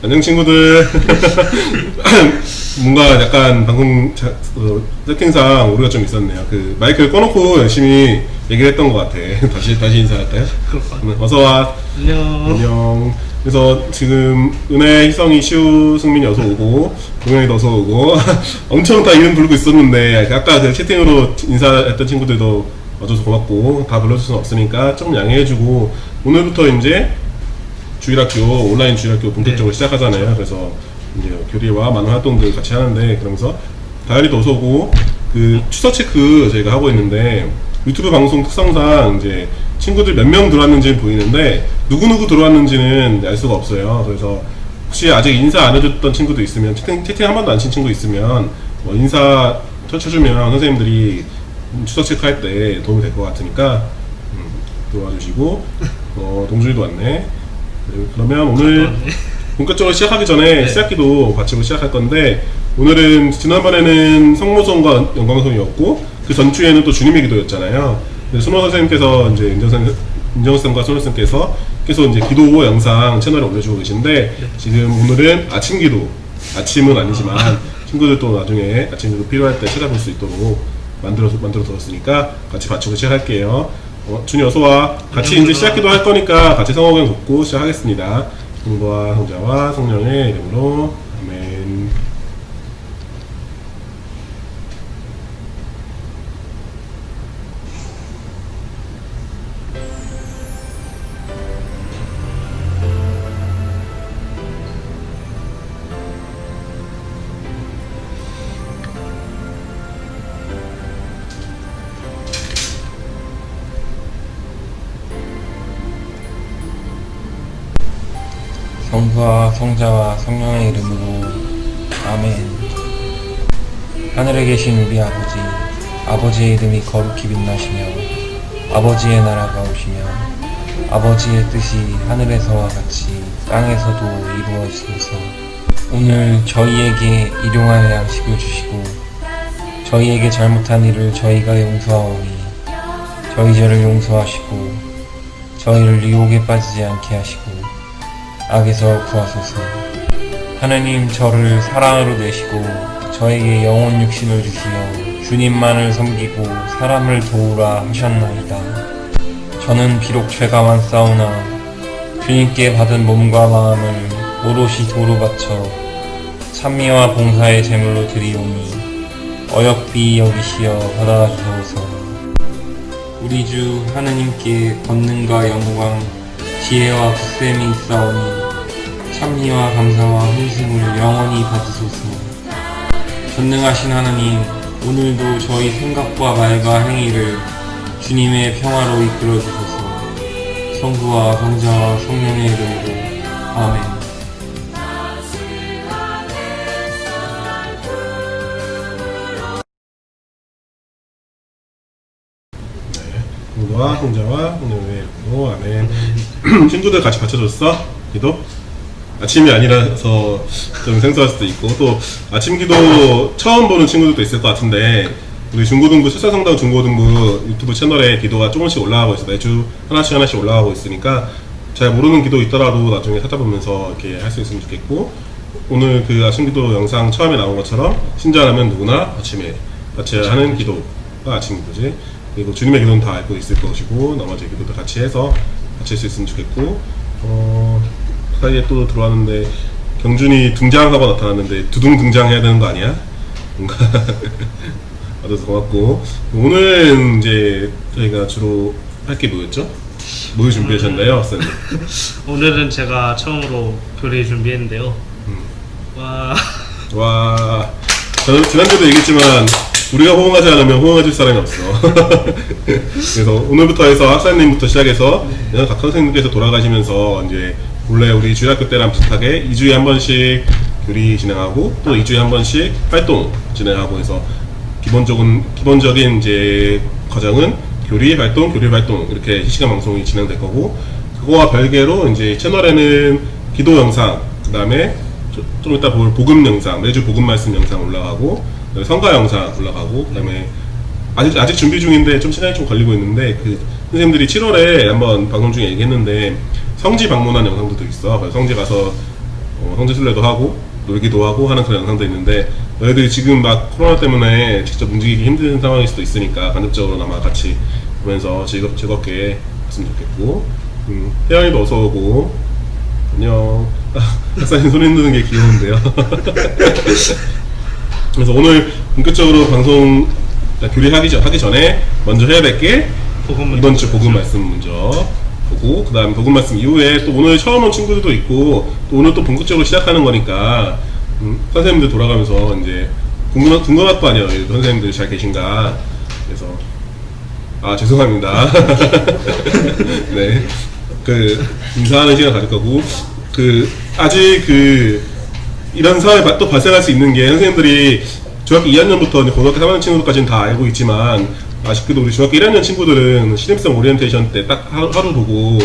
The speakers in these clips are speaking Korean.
안녕 친구들. 뭔가 약간 방송 세팅상 오류가 좀 있었네요. 그 마이크를 꺼놓고 열심히 얘기를 했던 것 같아. 다시 인사할까요? 어서와. 안녕. 그래서 지금 은혜, 희성이, 시우, 승민이 어서 오고, 동영이도 어서 오고. 엄청 다 이름 부르고 있었는데 아까 그 채팅으로 인사했던 친구들도 와줘서 고맙고, 다 불러줄 수는 없으니까 조금 양해해주고, 오늘부터 이제 주일학교, 온라인 주일학교 본격적으로 시작하잖아요. 그래서 이제 교리와 많은 활동들 같이 하는데, 그러면서 다이어리도 어서 오고, 그 추석 체크 저희가 하고 있는데, 유튜브 방송 특성상 이제 친구들 몇 명 들어왔는지는 보이는데 누구누구 들어왔는지는 알 수가 없어요. 그래서 혹시 아직 인사 안 해줬던 친구도 있으면, 채팅 한 번도 안 친 친구 있으면 뭐 인사 쳐주면 선생님들이 추석 체크할 때 도움이 될 것 같으니까 도와주시고. 동준이도 왔네. 그러면 오늘 본격적으로 시작하기 전에 시작기도 바치고 시작할 건데, 오늘은 지난번에는 성모성과 영광성이었고 그 전주에는 또 주님의 기도였잖아요. 손호 선생님께서 이제 인정쌤과 손호 선생님께서 계속 이제 기도 영상 채널에 올려주고 계신데, 지금 오늘은 아침 기도, 아침은 아니지만 친구들도 나중에 아침 기도 필요할 때 찾아볼 수 있도록 만들어 두었으니까 같이 바치고 시작할게요. 준이 어서와. 같이 이제 시작기도 할 거니까 같이 성호경 돕고 시작하겠습니다. 성부와 성자와 성령의 이름으로 아멘. 성부와 성자와 성령의 이름으로 아멘. 하늘에 계신 우리 아버지, 아버지의 이름이 거룩히 빛나시며 아버지의 나라가 오시며 아버지의 뜻이 하늘에서와 같이 땅에서도 이루어지소서. 오늘 저희에게 일용할 양식을 주시고 저희에게 잘못한 일을 저희가 용서하오니 저희 죄를 용서하시고 저희를 유혹에 빠지지 않게 하시고 악에서 구하소서. 하느님, 저를 사랑으로 내시고 저에게 영혼 육신을 주시어 주님만을 섬기고 사람을 도우라 하셨나이다. 저는 비록 죄가 많사오나 주님께 받은 몸과 마음을 오롯이 도로 바쳐 찬미와 봉사의 제물로 드리오니 어역비 여기시어 받아주소서. 우리 주 하느님께 권능과 영광, 지혜와 굳셈이 있사오니 찬미와 감사와 헌신을 영원히 받으소서. 전능하신 하나님, 오늘도 저희 생각과 말과 행위를 주님의 평화로 이끌어 주소서. 성부와 성자와 성령의 이름으로 아멘. 성부와 성자와 성령의 이름으로 아멘. 친구들 같이 받쳐줬어? 기도? 아침이 아니라서 좀 생소할 수도 있고, 또 아침 기도 처음 보는 친구들도 있을 것 같은데, 우리 중고등부 출산성당 중고등부 유튜브 채널에 기도가 조금씩 올라가고 있어. 매주 하나씩 올라가고 있으니까 잘 모르는 기도 있더라도 나중에 찾아보면서 이렇게 할 수 있으면 좋겠고, 오늘 그 아침 기도 영상 처음에 나온 것처럼 신자라면 누구나 아침에 같이 하는 기도가 아침 기도지. 그리고 주님의 기도는 다 알고 있을 것이고 나머지 기도도 같이 해서 같이 할 수 있으면 좋겠고, 사이에 또 들어왔는데 경준이 등장하고 나타났는데 두둥 등장해야 되는 거 아니야? 뭔가 받아서 고맙고. 오늘 이제 저희가 주로 할 게 뭐였죠? 뭘 준비하셨나요, 학생님? 오늘은 제가 처음으로 교리 준비했는데요. 와, 저는 지난주에도 얘기했지만 우리가 호응하지 않으면 호응해줄 사람이 없어. 그래서 오늘부터 해서 학사님부터 시작해서 각 선생님께서 돌아가시면서 이제 원래 우리 주일학교 때랑 비슷하게 2주에 한 번씩 교리 진행하고 또 2주에 한 번씩 활동 진행하고 해서 기본적인 이제 과정은 교리 활동 이렇게 실시간 방송이 진행될 거고, 그거와 별개로 이제 채널에는 기도 영상, 그 다음에 좀 이따 볼 복음 영상, 매주 복음 말씀 영상 올라가고, 성가 영상 올라가고, 그 다음에 아직 준비 중인데 좀 시간이 좀 걸리고 있는데, 그 선생님들이 7월에 한번 방송 중에 얘기했는데 성지 방문한 영상도 있어. 그래서 성지 가서 성지순례도 하고 놀기도 하고 하는 그런 영상도 있는데 너희들이 지금 막 코로나 때문에 직접 움직이기 힘든 상황일 수도 있으니까 간접적으로나마 같이 보면서 즐겁게 했으면 좋겠고 혜연이도 어서 오고 안녕. 박사님 손 흔드는 게 귀여운데요. 그래서 오늘 본격적으로 방송 교리하기 전에 먼저 해야 될 게 이번 주 복음 말씀 먼저 보고 그 다음에 복음 말씀 이후에 또 오늘 처음 온 친구들도 있고 또 오늘 또 본격적으로 시작하는 거니까 선생님들 돌아가면서 이제 궁금할 거 아니에요. 선생님들 잘 계신가. 그래서 죄송합니다. 네, 인사하는 시간 가질 거고 아직 이런 상황이 또 발생할 수 있는 게 선생님들이 중학교 2학년부터 고등학교 3학년 친구들까지는 다 알고 있지만 아쉽게도 우리 중학교 1학년 친구들은 신입생 오리엔테이션 때 딱 하루 보고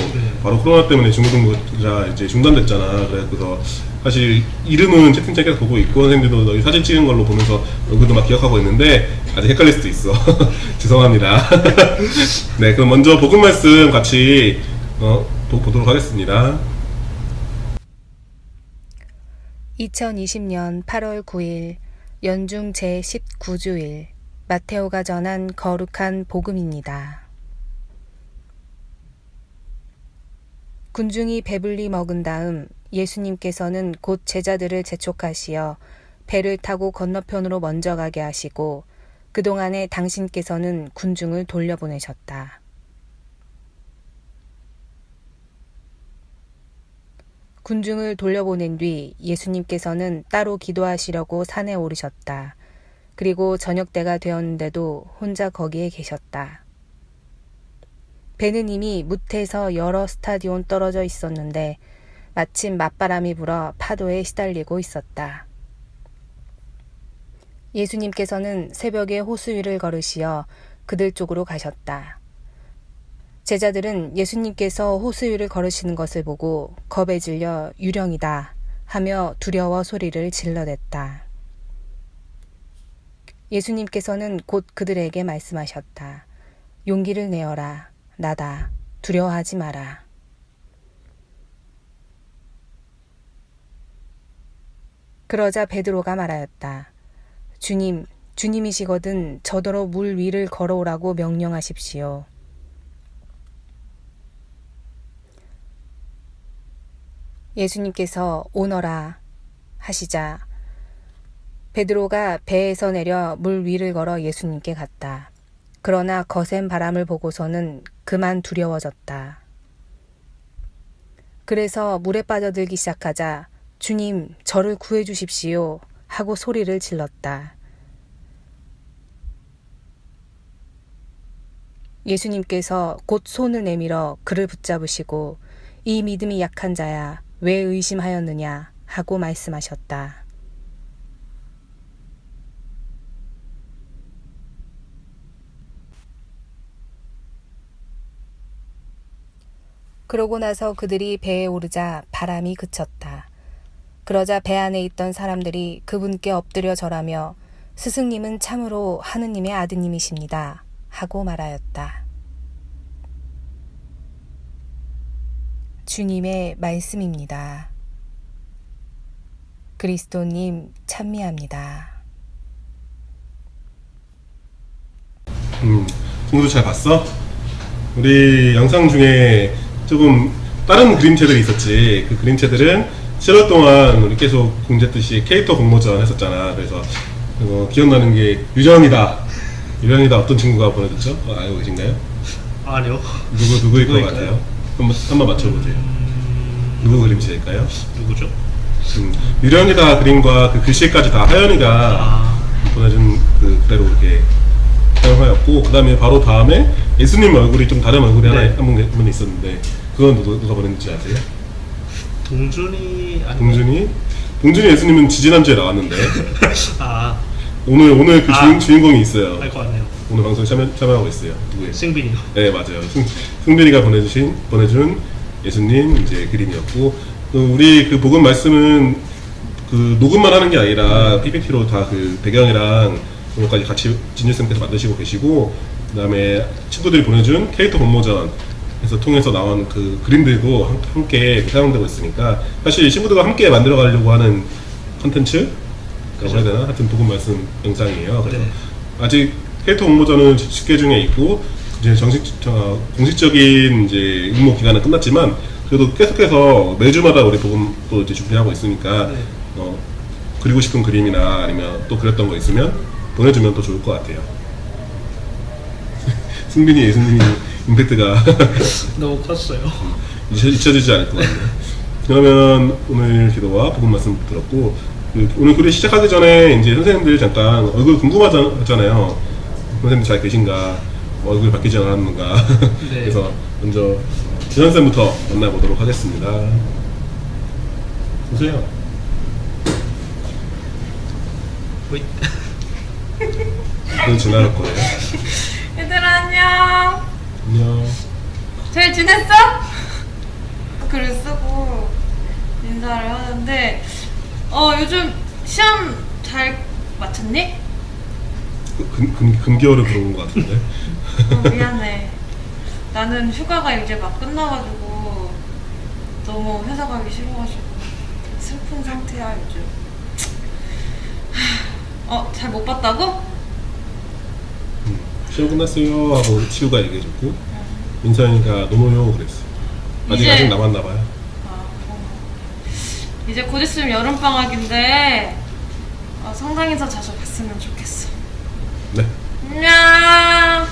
바로 코로나 때문에 중고등부가 이제 중단됐잖아. 그래서 사실 이름은 채팅창에 계속 보고 있고 선생님들도 너희 사진 찍은 걸로 보면서 얼굴도 막 기억하고 있는데 아직 헷갈릴 수도 있어. 죄송합니다. 네, 그럼 먼저 복음 말씀 같이 보도록 하겠습니다. 2020년 8월 9일 연중 제19주일 마테오가 전한 거룩한 복음입니다. 군중이 배불리 먹은 다음 예수님께서는 곧 제자들을 재촉하시어 배를 타고 건너편으로 먼저 가게 하시고 그동안에 당신께서는 군중을 돌려보내셨다. 군중을 돌려보낸 뒤 예수님께서는 따로 기도하시려고 산에 오르셨다. 그리고 저녁 때가 되었는데도 혼자 거기에 계셨다. 배는 이미 무태에서 여러 스타디온 떨어져 있었는데 마침 맞바람이 불어 파도에 시달리고 있었다. 예수님께서는 새벽에 호수 위를 걸으시어 그들 쪽으로 가셨다. 제자들은 예수님께서 호수 위를 걸으시는 것을 보고 겁에 질려 유령이다 하며 두려워 소리를 질러댔다. 예수님께서는 곧 그들에게 말씀하셨다. 용기를 내어라. 나다. 두려워하지 마라. 그러자 베드로가 말하였다. 주님, 주님이시거든 저더러 물 위를 걸어오라고 명령하십시오. 예수님께서 오너라 하시자 베드로가 배에서 내려 물 위를 걸어 예수님께 갔다. 그러나 거센 바람을 보고서는 그만 두려워졌다. 그래서 물에 빠져들기 시작하자 주님, 저를 구해주십시오 하고 소리를 질렀다. 예수님께서 곧 손을 내밀어 그를 붙잡으시고 이 믿음이 약한 자야 왜 의심하였느냐 하고 말씀하셨다. 그러고 나서 그들이 배에 오르자 바람이 그쳤다. 그러자 배 안에 있던 사람들이 그분께 엎드려 절하며 스승님은 참으로 하느님의 아드님이십니다 하고 말하였다. 주님의 말씀입니다. 그리스도님 찬미합니다. 친구도 잘 봤어? 우리 영상 중에 조금 다른 그림체들이 있었지. 그 그림체들은 7월 동안 우리 계속 공지했듯이 캐릭터 공모전 했었잖아. 그래서 기억나는 게 유령이다 어떤 친구가 보내줬죠? 알고 계신가요? 아니요. 누구일 것 같아요? 한번 맞춰보세요. 누구 그림체일까요? 누구죠? 유령이다 그림과 그 글씨까지 다 하연이가 보내준 그대로 이렇게 사용하였고, 그 다음에 바로 다음에 예수님 얼굴이 좀 다른 얼굴이 네. 한 분 있었는데 그건 누가 보냈는지 아세요? 동준이 아니면 동준이 예수님은 지지난주에 나왔는데 오늘 그 주인공이 있어요. 알 것 같네요. 오늘 방송에 참여하고 있어요. 누구예요? 승빈이요. 네, 맞아요. 승빈이가 보내준 예수님 이제 그림이었고, 우리 그 복음 말씀은 그 녹음만 하는 게 아니라 PPT로 다 그 배경이랑 그런 것까지 같이 진일쌤께서 만드시고 계시고, 그 다음에 친구들이 보내준 캐릭터 공모전 에서 통해서 나온 그 그림들도 함께 사용되고 있으니까 사실 친구들과 함께 만들어 가려고 하는 컨텐츠라고 해야 되나? 하여튼 복음 말씀 영상이에요. 그래서 네. 아직 캐릭터 공모전은 집계 중에 있고 이제 공식적인 이제 응모 기간은 끝났지만 그래도 계속해서 매주마다 우리 복음 또 이제 준비하고 있으니까 네. 그리고 싶은 그림이나 아니면 또 그렸던 거 있으면 보내주면 또 좋을 것 같아요. 승빈이 예수님이 임팩트가 너무 컸어요. 잊혀지지 않을 것 같네요. 그러면 오늘 기도와 복음 말씀 들었고 오늘 글을 시작하기 전에 이제 선생님들 잠깐 얼굴 궁금하잖아요. 선생님 잘 계신가? 얼굴 바뀌지 않았는가? 네. 그래서 먼저 지선쌤부터 만나보도록 하겠습니다. 보세요. 오이. 그건 지나갈 거예요. 얘들아 안녕. 안녕. 잘 지냈어? 글을 쓰고 인사를 하는데 요즘 시험 잘 마쳤니? 금기어를 들어온 것 같은데. 미안해. 나는 휴가가 이제 막 끝나가지고 너무 회사 가기 싫어가지고 슬픈 상태야 요즘. 잘 못 봤다고? 시험 끝났어요 하고 치우가 얘기해줬고 민서이가 너무요 그랬어. 아직 남았나봐요. 이제 곧 있으면 여름방학인데 성당에서 자주 봤으면 좋겠어. 네. 안녕.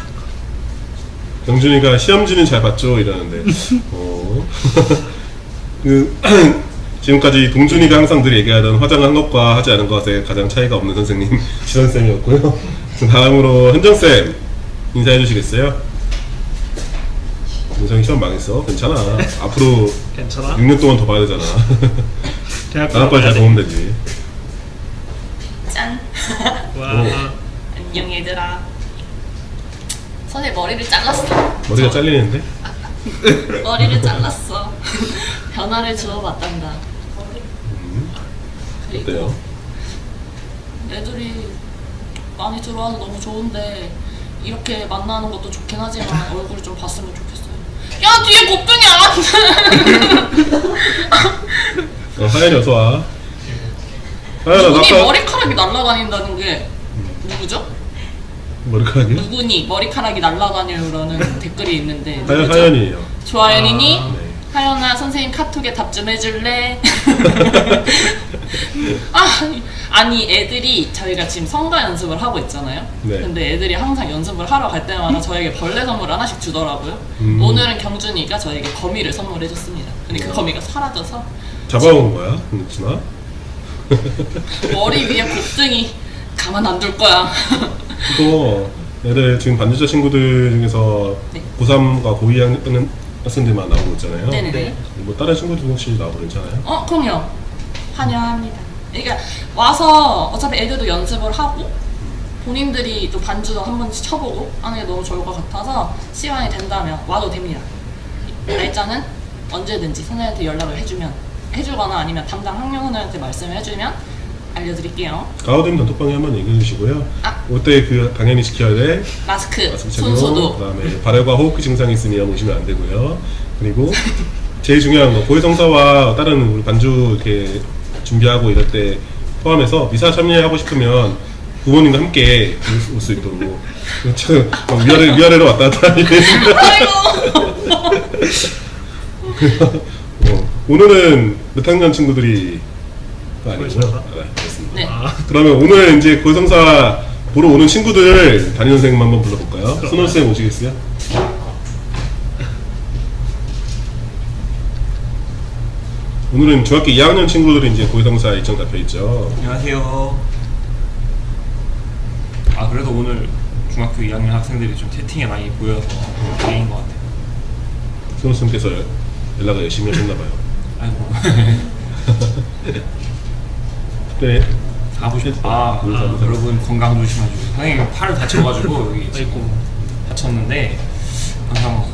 영준이가 시험지는 잘 봤죠 이러는데 지금까지 동준이가 항상 늘 얘기하던 화장한 것과 하지 않은 것에 가장 차이가 없는 선생님 지선쌤이었고요. 다음으로 현정쌤 인사해 주시겠어요? 민성이 시험 망했어. 괜찮아. 앞으로 괜찮아? 6년 동안 더 봐야 되잖아. 대학 다음번에 잘 보면 되지. 짠. 와. 안녕 얘들아. 선생님 머리를 잘랐어. 머리가 잘리는데? 머리를 잘랐어. 변화를 주어봤단다. 어때요? 애들이 많이 들어와서 너무 좋은데 이렇게 만나는 것도 좋긴 하지만 얼굴을 좀 봤으면 좋겠어요. 야 뒤에 곱등이 안 하연이 어서 와. 하연아 누구니 아까 머리카락이 날아다닌다는 게 누구죠? 머리카락이? 누구니 머리카락이 날아다녀요라는 댓글이 있는데 누구죠? 하연이에요. 조하연이니? 네. 하연아 선생님 카톡에 답 좀 해줄래? 아니 애들이 저희가 지금 성가 연습을 하고 있잖아요. 네. 근데 애들이 항상 연습을 하러 갈 때마다 저에게 벌레 선물 하나씩 주더라고요. 오늘은 경준이가 저에게 거미를 선물해줬습니다. 근데 그 거미가 사라져서 잡아온 거야? 진아? 머리 위에 곱등이 가만 안 둘 거야. 또 애들 지금 반주자 친구들 중에서 네. 고3과 고2 하는 학생들만 나오고 있잖아요. 네네네. 뭐 다른 친구들 혹시 나오고 괜찮아요? 그럼요. 환영합니다. 그러니까 와서 어차피 애들도 연습을 하고 본인들이 또 반주도 한 번씩 쳐보고 하는 게 너무 좋을 것 같아서 시간이 된다면 와도 됩니다. 날짜는 언제든지 선생님한테 연락을 해주거나 아니면 담당 학령 선생님한테 말씀을 해주면 알려드릴게요. 가우딩 단톡방에 한번 얘기해 주시고요. 아. 그때 그 당연히 지켜야 될 마스크, 마스크 착용, 손소독. 그다음에 발열과 호흡기 증상이 있으면 오시면 안 되고요. 그리고 제일 중요한 거 고해성사와 다른 우리 반주 이렇게 준비하고 이럴 때 포함해서 미사 참여하고 싶으면 부모님과 함께 올 수 있도록 참 위아래로 왔다 갔다 하니까 오늘은 몇 학년 친구들이 아니고요. 알겠습니다. 네. 그러면 오늘 이제 고해성사 보러 오는 친구들 담임 선생님 한번 불러볼까요? 순원 쌤 오시겠어요? 오늘은 중학교 2학년 친구들이 이제 고해성사 일정 잡혀 있죠. 안녕하세요. 그래도 오늘 중학교 2학년 학생들이 좀 채팅에 많이 보여서 다행인 것 같아요. 순원 쌤께서 연락을 열심히 하셨나봐요. 아이고. 네. 여러분 건강 조심하시고 선생님 팔을 다쳐가지고 여기 지금 아이고. 다쳤는데 항상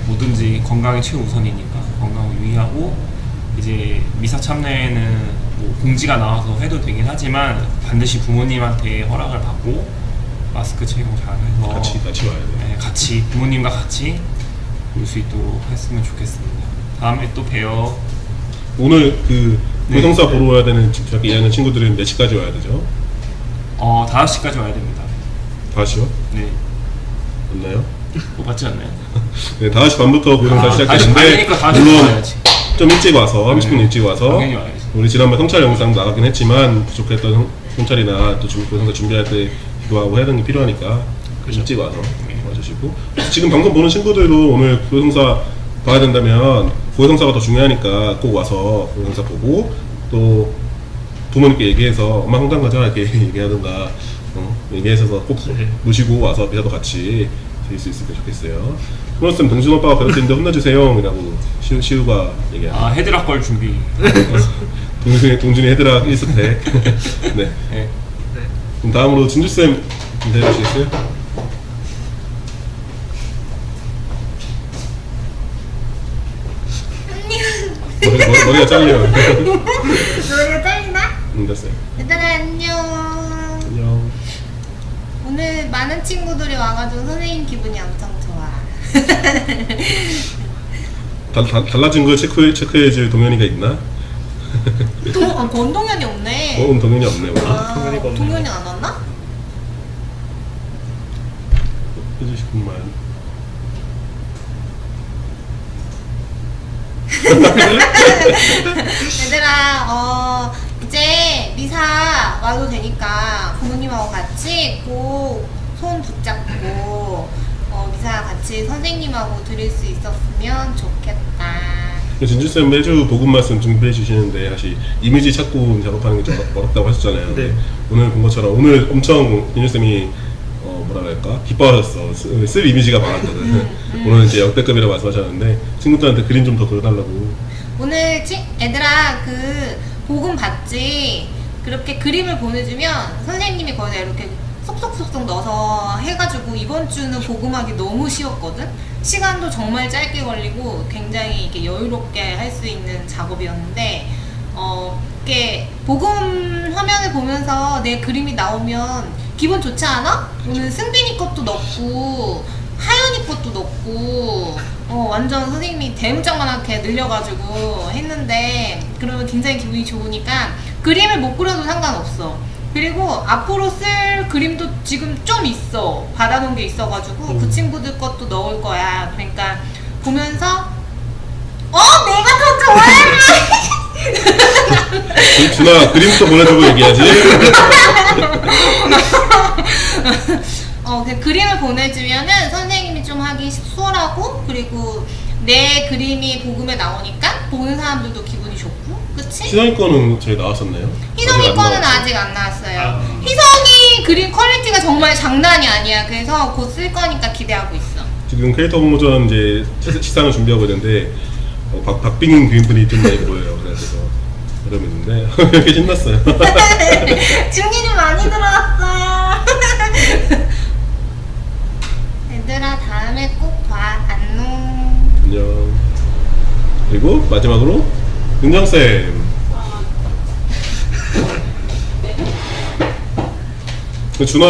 뭐든지 건강이 최우선이니까 건강을 유의하고 이제 미사 참여에는 뭐 공지가 나와서 해도 되긴 하지만 반드시 부모님한테 허락을 받고 마스크 착용 잘 해서 같이 와야 돼. 네, 같이 부모님과 같이 볼 수 있도록 했으면 좋겠습니다. 다음에 또 봬요. 오늘 그 네. 고성사 보러 와야 되는 중학교 2학년 친구들은 몇 시까지 와야 되죠? 5시까지 와야 됩니다. 5시요? 네. 맞나요? 맞지 않나요? 네, 5시 반부터 고성사 시작되는데 아니니까 5시 물론 와야지. 좀 일찍 와서 30분 일찍 와서 당연히 와야지. 우리 지난번 성찰 영상 나가긴 했지만 부족했던 성찰이나 또 고성사 준비할 때 기도하고 해야 되는 게 필요하니까 일찍 와서 와주시고 지금 방송 보는 친구들도 오늘 고성사 봐야 된다면 고성사가 더 중요하니까 꼭 와서 고성사 보고 또 부모님께 얘기해서 엄마 성당 가자 이렇게 얘기하든가 얘기해서 꼭 모시고 와서 미사도 같이 드릴 수 있으면 좋겠어요. 코너쌤 동준 오빠가 배웠는데 혼내주세요 이라고 시우가 얘기하고 헤드락 걸 준비. 동준이 헤드락 1스택 네. 네. 그럼 다음으로 진주쌤 인사해 주시겠어요? 머리가 잘려요. 머리가 잘리나? 됐어요. 얘들아 안녕. 안녕. 오늘 많은 친구들이 와가지고 선생님 기분이 엄청 좋아. 달라진 걸 체크해줄 동현이가 있나? 권동현이 없네. 그럼 동현이 없네 오늘. 동현이가 없네. 동현이 안 왔나? 해주시구만. 얘들아 이제 미사 와도 되니까 부모님하고 같이 꼭 손 붙잡고 미사 같이 선생님하고 드릴 수 있었으면 좋겠다. 진주쌤 매주 복음 말씀 준비해 주시는데 사실 이미지 찾고 작업하는 게 좀 어렵다고 하셨잖아요. 네. 오늘 본 것처럼 오늘 엄청 진주쌤이 뭐라 그럴까 기뻐하셨어. 쓸 이미지가 많았거든. 오늘 이제 역대급이라고 말씀하셨는데 친구들한테 그림 좀 더 그려달라고. 오늘 애들아 그 복음 받지 그렇게 그림을 보내주면 선생님이 거기다 이렇게 쏙쏙쏙쏙 넣어서 해가지고 이번 주는 복음하기 너무 쉬웠거든. 시간도 정말 짧게 걸리고 굉장히 이렇게 여유롭게 할 수 있는 작업이었는데 이렇게 복음 화면을 보면서 내 그림이 나오면 기분 좋지 않아? 오늘 승빈이 것도 넣고 하연이 것도 넣고 완전 선생님이 대문짝만하게 늘려가지고 했는데 그러면 굉장히 기분이 좋으니까 그림을 못 그려도 상관없어. 그리고 앞으로 쓸 그림도 지금 좀 있어. 받아놓은 게 있어가지고 그 친구들 것도 넣을 거야. 그러니까 보면서 내가 더 좋아해. 준아 그림부터 보내주고 얘기하지. 그 그림을 보내주면은 선생님이 좀 하기 수월하고 그리고 내 그림이 복음에 나오니까 보는 사람들도 기분이 좋고, 그치? 희성이 거는 저희 나왔었나요? 희성이 거는 아직 안 나왔어요. 희성이 그림 퀄리티가 정말 장난이 아니야. 그래서 곧 쓸 거니까 기대하고 있어. 지금 캐릭터 공모전 이제 시상을 준비하고 있는데 박빙인 그림들이 좀 많이 보여요. 그래서 어려움이 있는데 이렇게 신났어요. 중인이 많이 들어왔어요. 얘들아 다음에 꼭 봐. 안녕. 안녕. 그리고 마지막으로 은정쌤. 준아,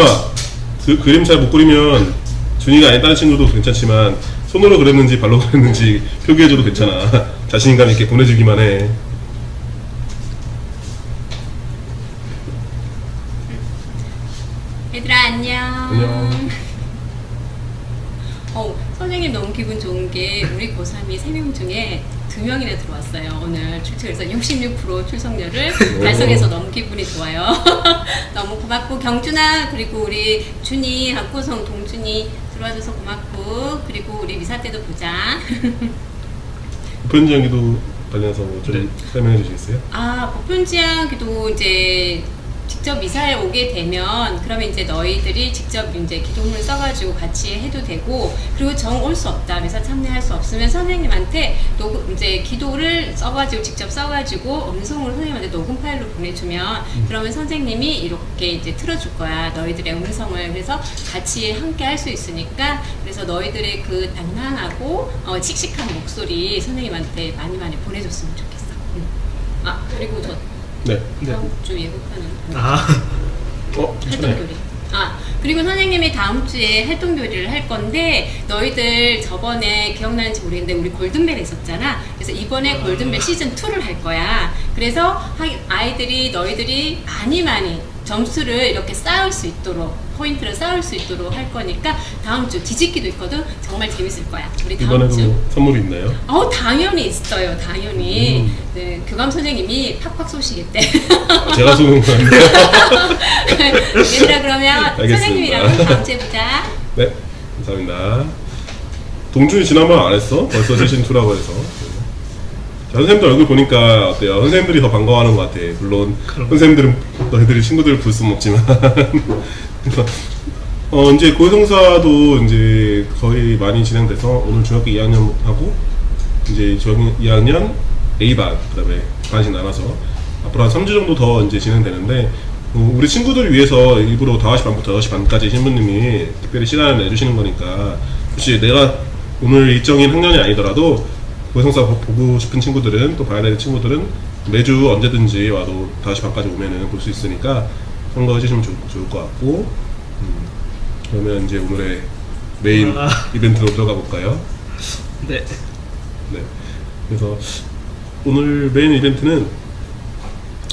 그림 잘 못 그리면 준이가 아닌 다른 친구도 괜찮지만 손으로 그렸는지 발로 그렸는지 표기해줘도 괜찮아. 자신감 있게 보내주기만 해. 얘들아 안녕. 안녕. 선생님 너무 기분 좋은 게 우리 고3이 3명 중에 2명이나 들어왔어요. 오늘 출석해서 66% 출석률을 달성해서 너무 기분이 좋아요. 너무 고맙고 경준아 그리고 우리 준이, 학고성, 동준이 들어와줘서 고맙고 그리고 우리 미사 때도 보자. 보편지향기도 관련해서 좀 설명해 주시겠어요? 보편지향 기도 이제 직접 미사에 오게 되면 그러면 이제 너희들이 직접 이제 기도문을 써가지고 같이 해도 되고, 그리고 정 올 수 없다, 미사 참여할 수 없으면 선생님한테 이제 기도를 써가지고 직접 써가지고 음성으로 선생님한테 녹음 파일로 보내주면 그러면 선생님이 이렇게 이제 틀어줄 거야, 너희들의 음성을. 그래서 같이 함께 할 수 있으니까, 그래서 너희들의 그 낭낭하고 칙칙한 목소리 선생님한테 많이 많이 보내줬으면 좋겠어. 그리고 저 네. 다음 주 예고편은 아, 활동교리. 그리고 선생님이 다음 주에 활동 교리를 할 건데 너희들 저번에 기억나는지 모르겠는데 우리 골든벨 했었잖아. 그래서 이번에 골든벨 시즌 2를 할 거야. 그래서 너희들이 많이 점수를 이렇게 쌓을 수 있도록 포인트를 쌓을 수 있도록 할 거니까 다음 주 뒤집기도 있거든. 정말 재밌을 거야. 우리 다음 이번에도 주. 선물이 있나요? 당연히 있어요. 당연히. 네, 교감 선생님이 팍팍 쏘시겠대. 제가 쏘는 거 같네요. 얘들아 그러면 알겠습니다. 선생님이랑 다음 주에 보자. 네, 감사합니다. 동준이 지난번 안 했어? 벌써 시즌2라고 해서. 자, 선생님들 얼굴 보니까 어때요? 선생님들이 더 반가워하는 것 같아. 물론 선생님들은 너희들이 친구들 볼 수는 없지만. 그래서 이제 고해성사도 이제 거의 많이 진행돼서 오늘 중학교 2학년 하고 이제 중학교 2학년 A반 그다음에 반씩 나눠서 앞으로 한 3주 정도 더 이제 진행되는데 우리 친구들을 위해서 일부러 5시 반부터 6시 반까지 신부님이 특별히 시간을 내주시는 거니까 혹시 내가 오늘 일정인 학년이 아니더라도 고해성사 보고 싶은 친구들은 또 봐야 되는 친구들은 매주 언제든지 와도 5시 반까지 오면은 볼 수 있으니까 참고해 주시면 좋을 것 같고 그러면 이제 오늘의 메인 이벤트로 들어가 볼까요? 네. 네. 그래서 오늘 메인 이벤트는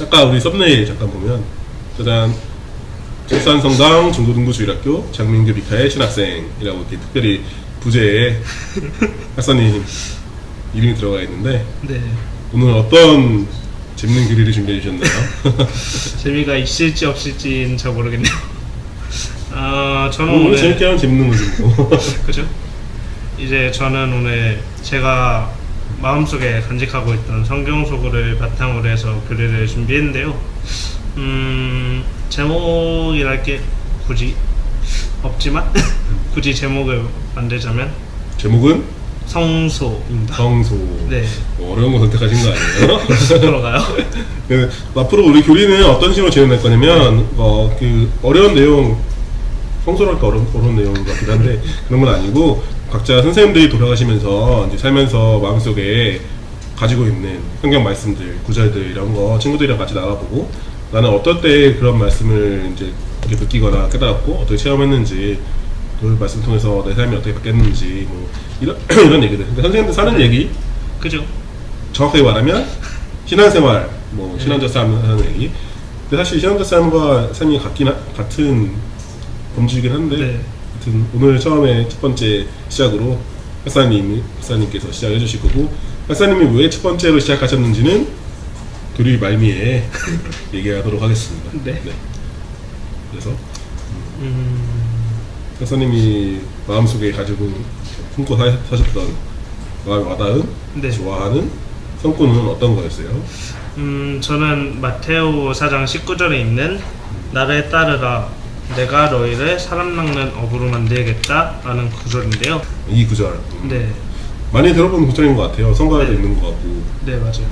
아까 우리 썸네일 잠깐 보면 짜잔 철산성당 중고등부주일학교 장민규 미카엘 신학생이라고 이렇게 특별히 부제에 학사님 이름이 들어가 있는데 네. 오늘 어떤 재밌는 교리를 준비해 주셨나요? 재미가 있을지 없을지는 잘 모르겠네요. 저는 오늘 오늘 재밌게 하면 재밌는 거지 뭐. 그죠? 이제 저는 오늘 제가 마음속에 간직하고 있던 성경 소고를 바탕으로 해서 교리를 준비했는데요. 제목이랄 게 굳이 없지만 굳이 제목을 만들자면 제목은 성소입니다. 성소. 네. 어려운 거 선택하신 거 아니에요? 들어가요? 그, 앞으로 우리 교리는 어떤 식으로 진행할 거냐면 그 어려운 내용 성소랄까 어려운 내용 같기도 한데 그런 건 아니고 각자 선생님들이 돌아가시면서 이제 살면서 마음속에 가지고 있는 성경 말씀들, 구절들 이런 거 친구들이랑 같이 나가보고 나는 어떨 때 그런 말씀을 이제 이렇게 느끼거나 깨달았고 어떻게 체험했는지 그 말씀 통해서 내 삶이 어떻게 바뀌었는지 뭐 이런 이런 얘기들. 그러니까 선생님들 사는 얘기. 그죠? 정확하게 말하면 신앙생활, 뭐 신앙적 삶 하는 얘기. 근데 사실 신앙적 삶과 삶이 같은 범주이긴 한데, 네. 하여튼 오늘 처음에 첫 번째 시작으로 박사님께서 시작해 주실 거고, 박사님이 왜 첫 번째로 시작하셨는지는 교리 말미에 얘기하도록 하겠습니다. 네. 그래서 박사님이 마음속에 가지고 품고 사셨던 마음에 와닿은, 네. 좋아하는 성구는 어떤 거였어요? 저는 마테오 4장 19절에 있는 나를 따르라 내가 너희를 사람 낚는 어부로 만들겠다 라는 구절인데요. 이 구절. 네. 많이 들어본 구절인 것 같아요. 성가에도 네. 있는 것 같고. 네, 맞아요.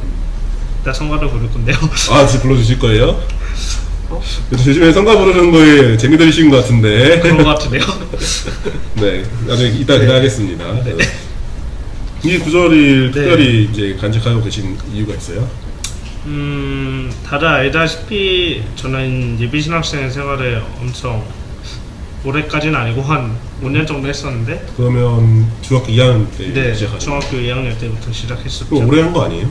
일단 성가를 부를 건데요. 아, 지금 불러주실 거예요? 그래서 요즘에 성가 부르는 거에 재미 들으신 것 같은데. 그런 것 같은데요. 네, 나중에 이따 네. 기대하겠습니다. 네. 이 구절을 네. 특별히 이제 간직하고 계신 이유가 있어요? 다들 알다시피 저는 예비신학생 생활을 엄청 올해까지는 아니고 한 5년 정도 했었는데 그러면 중학교 2학년 때 네, 시작하신 중학교 2학년 때부터 시작했었죠. 그럼 오래 한 거 아니에요?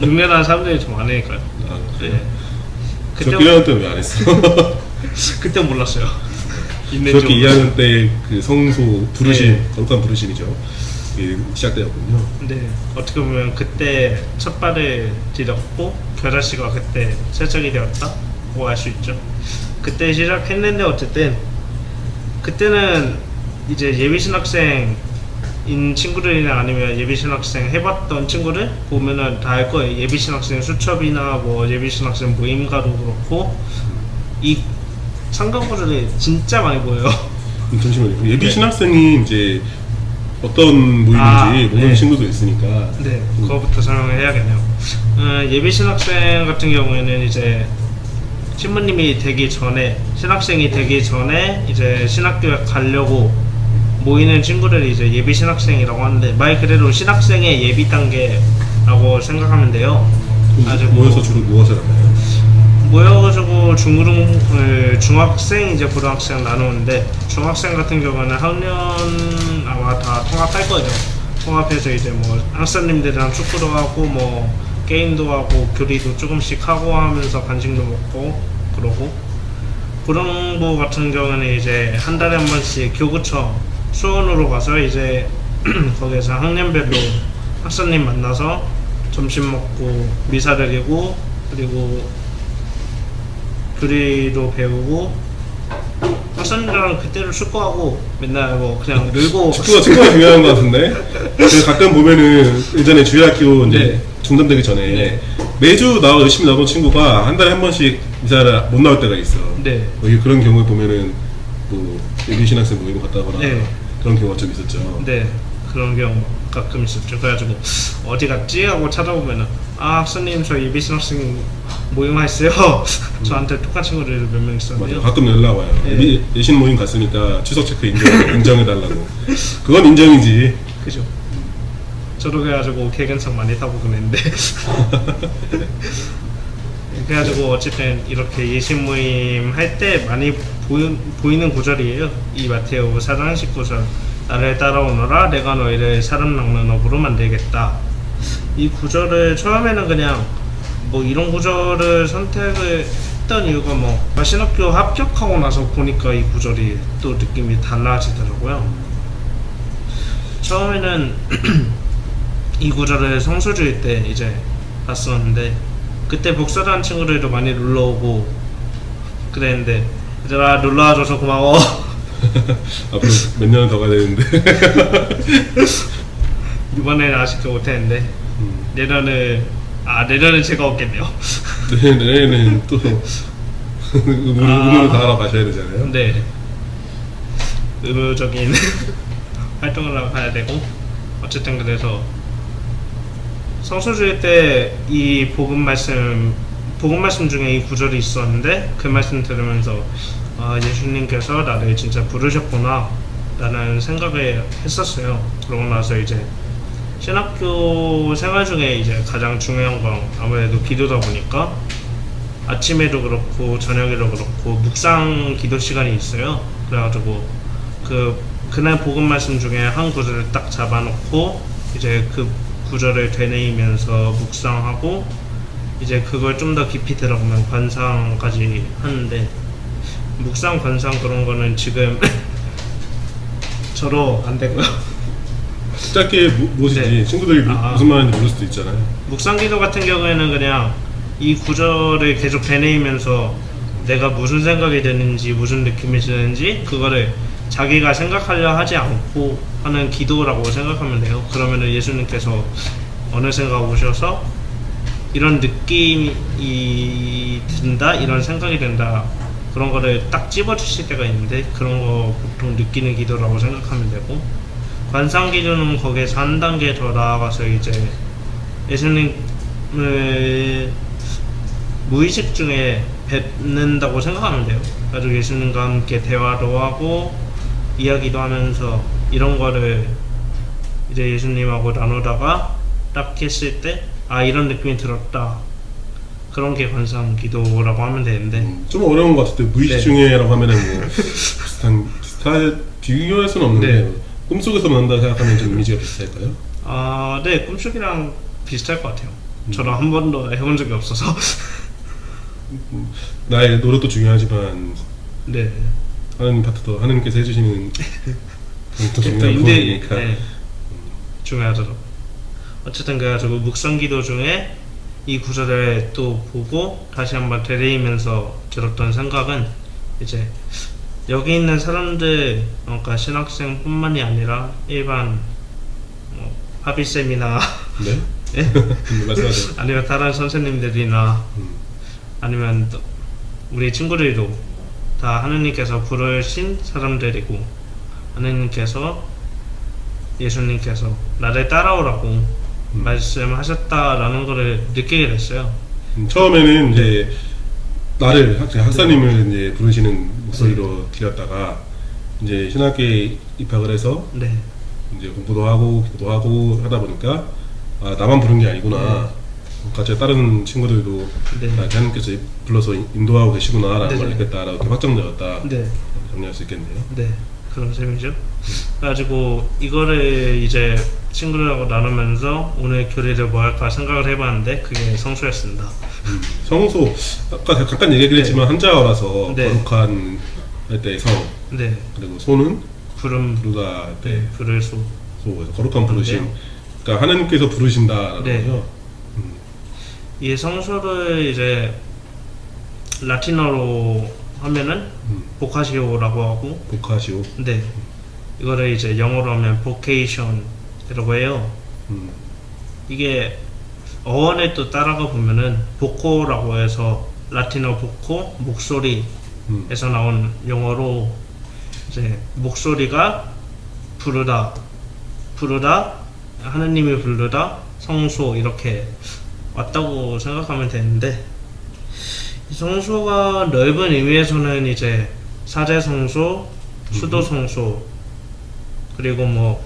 6년 한 사람들이 좀 많으니까요. 아, 네. 중학교 1학년 때 왜 안 했어? 그때 몰랐어요. 중학교 2학년 때 그 성소 부르심, 네. 거룩한 부르심이죠. 이게 시작되었군요. 네, 어떻게 보면 그때 첫 발을 디뎠고 겨자씨가 그때 세척이 되었다고 알 수 있죠. 그때 시작했는데 어쨌든 그때는 이제 예비신학생인 친구들이나 아니면 예비신학생 해봤던 친구들 보면은 다 알 거예요. 예비신학생 수첩이나 뭐 예비신학생 모임가도 그렇고 이 상관고들이 진짜 많이 보여요. 잠시만요. 예비 신학생이 이제 어떤 모임인지 모르는 네. 친구도 있으니까. 네, 그거부터 설명을 해야겠네요. 예비 신학생 같은 경우에는 이제 신부님이 되기 전에 신학생이 되기 전에 이제 신학교에 가려고 모이는 친구들이 이제 예비 신학생이라고 하는데 말 그대로 신학생의 예비 단계라고 생각하면 돼요. 아주 모여서 주로 무엇을 하나요? 모여가지고 중학생 이제 고등학생 나누는데 중학생 같은 경우는 학년 아마 다 통합할 거예요. 통합해서 이제 뭐 학생님들이랑 축구도 하고 뭐 게임도 하고 교리도 조금씩 하고 하면서 간식도 먹고 그러고, 고등부 같은 경우는 이제 한 달에 한 번씩 교구청 수원으로 가서 이제 거기서 학년별로 학생님 만나서 점심 먹고 미사 드리고 그리고 교리도 배우고, 학생들이랑 그때를 축구하고 맨날 뭐 그냥 놀고. 축구가 중요한 것 같은데. 제가 가끔 보면은 예전에 주일학교 이제 네. 중단되기 전에 네. 매주 열심히 나오던 친구가 한 달에 한 번씩 이사를 못 나올 때가 있어. 네. 그런 경우에 보면은 뭐 예비 신학생 모임 갔다거나 네. 그런 경우가 좀 있었죠. 네, 그런 경우 가끔 있었죠. 그래가지고 어디 갔지 하고 찾아보면은 아 학생님 저 예비신 학생 모임 했어요. 저한테 똑같은 친구들 몇 명 맞아. 있었는데요. 가끔 연락 와요. 네. 예신 모임 갔으니까 추석 체크 인정해달라고. 그건 인정이지. 그죠. 저도 그래가지고 개근상 많이 타고 그랬는데 그래가지고 어쨌든 이렇게 예신 모임 할 때 많이 보이는 구절이에요. 이 마테오 4장 19절 나를 따라오너라 내가 너희를 사람 낚는 업으로 만들겠다. 이 구절을 처음에는 그냥 뭐 이런 구절을 선택을 했던 이유가 뭐 신학교 합격하고 나서 보니까 이 구절이 또 느낌이 달라지더라고요. 처음에는 이 구절을 성수주일 때 이제 봤었는데 그때 복사단 친구들도 많이 놀러오고 그랬는데 얘들아 놀러와줘서 고마워. 앞으로 몇 년은 더 가야 되는데. 이번에는 아쉽게 못했는데 내년은 제가 없겠네요. 내년에는 또 의무를 다하러 가셔야 되잖아요. 네, 의무적인 활동을 하러 가야 되고, 어쨌든 그래서 성수주일 때 이 복음 말씀 중에 이 구절이 있었는데 그 말씀 들으면서 예수님께서 나를 진짜 부르셨구나 라는 생각을 했었어요. 그러고 나서 이제 신학교 생활 중에 이제 가장 중요한 건 아무래도 기도다 보니까 아침에도 그렇고 저녁에도 그렇고 묵상 기도 시간이 있어요. 그래가지고 그날 복음 말씀 중에 한 구절을 딱 잡아놓고 이제 그 구절을 되뇌이면서 묵상하고 이제 그걸 좀 더 깊이 들어가면 관상까지 하는데, 묵상 관상 그런 거는 지금 저로 안 되고요. 짧게 무엇인지 네. 친구들이 무슨 말인지 모를 수도 있잖아요. 묵상기도 같은 경우에는 그냥 이 구절을 계속 되뇌이면서 내가 무슨 생각이 드는지 무슨 느낌이 드는지 그거를 자기가 생각하려 하지 않고 하는 기도라고 생각하면 돼요. 그러면은 예수님께서 어느샌가 오셔서 이런 느낌이 든다, 이런 생각이 든다, 그런 거를 딱 집어주실 때가 있는데 그런 거 보통 느끼는 기도라고 생각하면 되고, 관상 기도는 거기에서 한 단계 더 나아가서 이제 예수님을 무의식 중에 뵙는다고 생각하면 돼요. 그래서 예수님과 함께 대화도 하고 이야기도 하면서 이런 거를 이제 예수님하고 나누다가 딱 했을 때 이런 느낌이 들었다, 그런 게 관상 기도라고 하면 되는데 좀 어려운 것 같을 때 무의식 네. 중에라고 하면은 뭐 비교할 수는 없는데 네. 꿈속에서 만난다 생각하면 좀 이미지가 비슷할까요? 네, 꿈속이랑 비슷할 것 같아요. 저는 한 번도 해본 적이 없어서. 나의 노력도 중요하지만 네. 하나님 파트도 하나님께서 해주시는 더 중요한 인데 부분이니까. 네, 중요하더라고. 어쨌든 그래가지고 묵상기도 중에 이 구절을 또 보고 다시 한번 되뇌이면서 들었던 생각은 이제 여기 있는 사람들, 그러니까 신학생뿐만이 아니라 일반 하비쌤이나 네? 예? 말씀하세요. 아니면 다른 선생님들이나 아니면 또 우리 친구들도 다 하느님께서 부르신 사람들이고, 하느님께서 예수님께서 나를 따라오라고 말씀하셨다라는 것을 느끼게 됐어요. 처음에는 이제 나를 학사님을 이제 부르시는 목소리로 들렸다가 이제 신학교에 입학을 해서 네. 이제 공부도 하고 기도도 하고 하다 보니까 나만 부른 게 아니구나. 같이 다른 친구들도 네. 하나님께서 불러서 인도하고 계시구나라는 네. 걸 알겠다라고 이렇게 확정되었다. 네. 정리할 수 있겠네요. 네, 그런 셈이죠. 그래가지고 이거를 이제 친구들하고 나누면서 오늘 교리를 뭐 할까 생각을 해봤는데 그게 성소였습니다. 성소 아까 잠깐 얘기하긴 했지만 한자어라서 네. 거룩한 할 때의 성, 네, 그리고 소는 부름, 부르다 할 때 네, 불을 소. 소에서 거룩한 부르심. 그러니까 하나님께서 부르신다라는 네. 거죠. 이 성소를 이제 라틴어로 하면은 보카시오라고 하고, 보카시오. 네, 이거를 이제 영어로 하면 vocation이라고 해요. 이게 어원에 또 따라가 보면은 보코라고 해서 라틴어 보코 목소리에서 나온 영어로 이제 목소리가 부르다 하느님이 부르다 성소 이렇게 왔다고 생각하면 되는데, 이 성소가 넓은 의미에서는 이제 사제 성소, 수도 성소, 그리고 뭐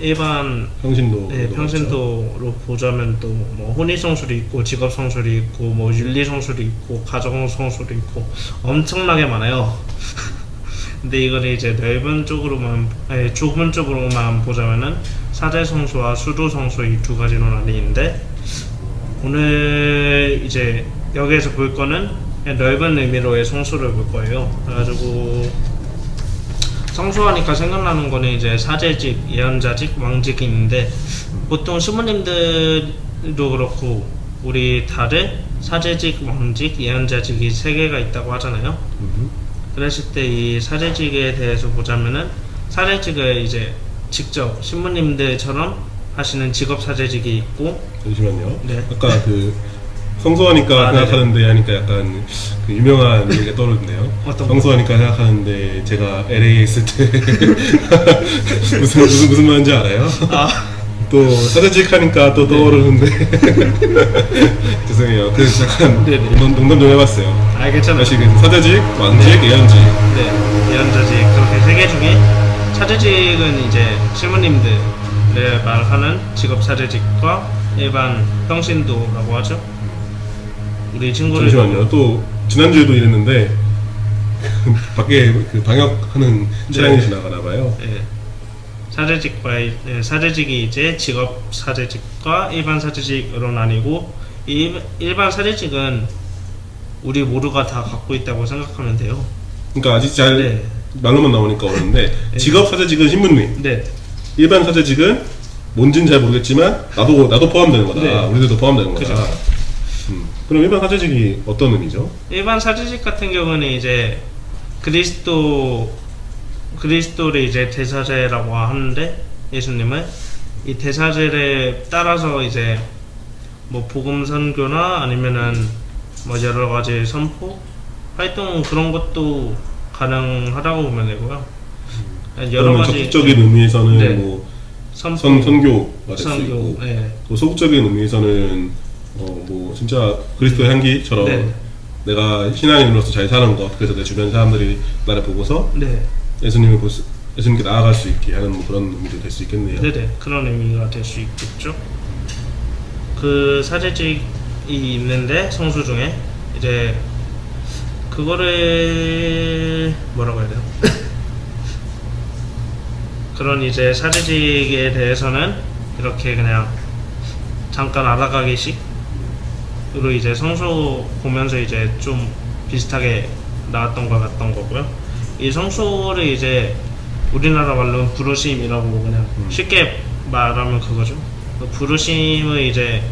일반 평신도. 네, 평신도로 보자면 또 뭐 혼인 성소도 있고 직업 성소도 있고 뭐 윤리 성소도 있고 가정 성소도 있고 엄청나게 많아요. 근데 이거를 이제 넓은 쪽으로만, 아니 좁은 쪽으로만 보자면은 사제 성소와 수도 성소 이 두 가지로 나뉘는데, 오늘 이제 여기에서 볼 거는 그냥 넓은 의미로의 성소를 볼 거예요. 그래가지고 성소하니까 생각나는 거는 이제 사제직, 예언자직, 왕직이 있는데, 보통 신부님들도 그렇고 우리 다들 사제직, 왕직, 예언자직이 3개가 있다고 하잖아요. 그랬을 때 이 사제직에 대해서 보자면은, 사제직을 이제 직접 신부님들처럼 하시는 직업 사제직이 있고. 잠시만요. 네. 아까 그 성소하니까 생각하는데 하니까 약간 그 유명한 얘기가 떠오르네요. 어떤 성소하니까 생각하는데 제가 LA에 있을 때 무슨 말인지 알아요? 또 사제직 하니까 또 떠오르는데 죄송해요. 그래서 잠깐 농담 좀 해봤어요. 아, 괜찮아요. 다시 사제직, 왕직, 예언직. 네, 예언자직 그렇게 3개 중에 사제직은 이제 신부님들을 말하는 직업 사제직과 일반 평신도라고 하죠. 우리 친구를 잠시만요. 또 지난주에도 이랬는데 밖에 그 방역하는 차량이 지나가나봐요. 네. 사제직이 이제 직업 사제직과 일반 사제직으로 나뉘고, 일반 사제직은 우리 모두가 다 갖고 있다고 생각하면 돼요. 그러니까 아직 잘 말로만 나오니까 어려운데, 직업 사제직은 신부님, 네. 일반 사제직은 뭔지는 잘 모르겠지만 나도 포함되는 거다. 네. 우리들도 포함되는 거다. 그죠. 그럼 일반 사제직이 어떤 의미죠? 일반 사제직 같은 경우는 이제 그리스도를 이제 대사제라고 하는데, 예수님은 이 대사제를 따라서 이제 뭐 복음 선교나 아니면은 뭐 여러 가지 선포 활동 그런 것도 가능하다고 보면 되고요. 여러 가지 적극적인 의미에서는 네. 뭐 선포, 선교가 될 수 있고, 네. 또 소극적인 의미에서는 뭐 진짜 그리스도의 향기처럼 네. 내가 신앙인으로서 잘 사는 것, 그래서 내 주변 사람들이 나를 보고서 네. 예수님께 나아갈 수 있게 하는 뭐 그런 의미도 될 수 있겠네요. 네네, 그런 의미가 될 수 있겠죠. 그 사제직이 있는데 성수 중에 이제 그거를 뭐라고 해야 돼요? 그런 이제 사제직에 대해서는 이렇게 그냥 잠깐 알아가기식으로 이제 성수 보면서 이제 좀 비슷하게 나왔던 것 같던 거고요. 이 성소를 이제 우리나라 말로는 부르심이라고 그냥 쉽게 말하면 그거죠. 그 부르심을 이제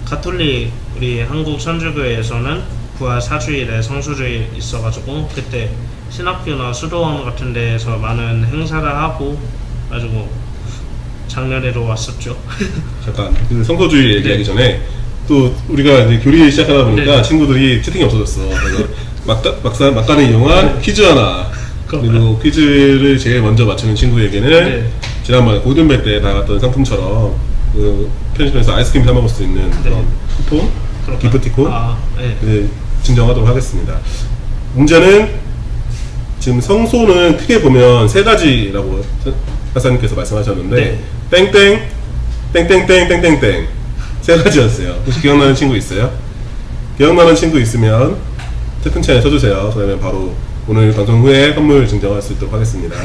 가톨릭 우리 한국 선주교회에서는 부활 4주일에 성수주일 있어가지고 그때 신학교나 수도원 같은 데에서 많은 행사를 하고 가지고 작년에도 왔었죠. 잠깐 그 성소주의 얘기하기 전에 또 우리가 이제 교리 시작하다 보니까 친구들이 채팅이 없어졌어. 그래서 막간을 이용한 퀴즈 하나, 그리고 퀴즈를 제일 먼저 맞추는 친구에게는 지난번에 골든벨 때 나갔던 상품처럼 그 편의점에서 아이스크림 사 먹을 수 있는 그런 쿠폰, 기프티콘 증정하도록 하겠습니다. 문제는 지금 성소는 크게 보면 3가지라고 박사님께서 말씀하셨는데 땡땡 땡땡땡 땡땡땡 세 가지였어요. 혹시 기억나는 친구 있어요? 기억나는 친구 있으면 채팅창에 써주세요. 그러면 바로 오늘 방송 후에 선물 증정할 수 있도록 하겠습니다.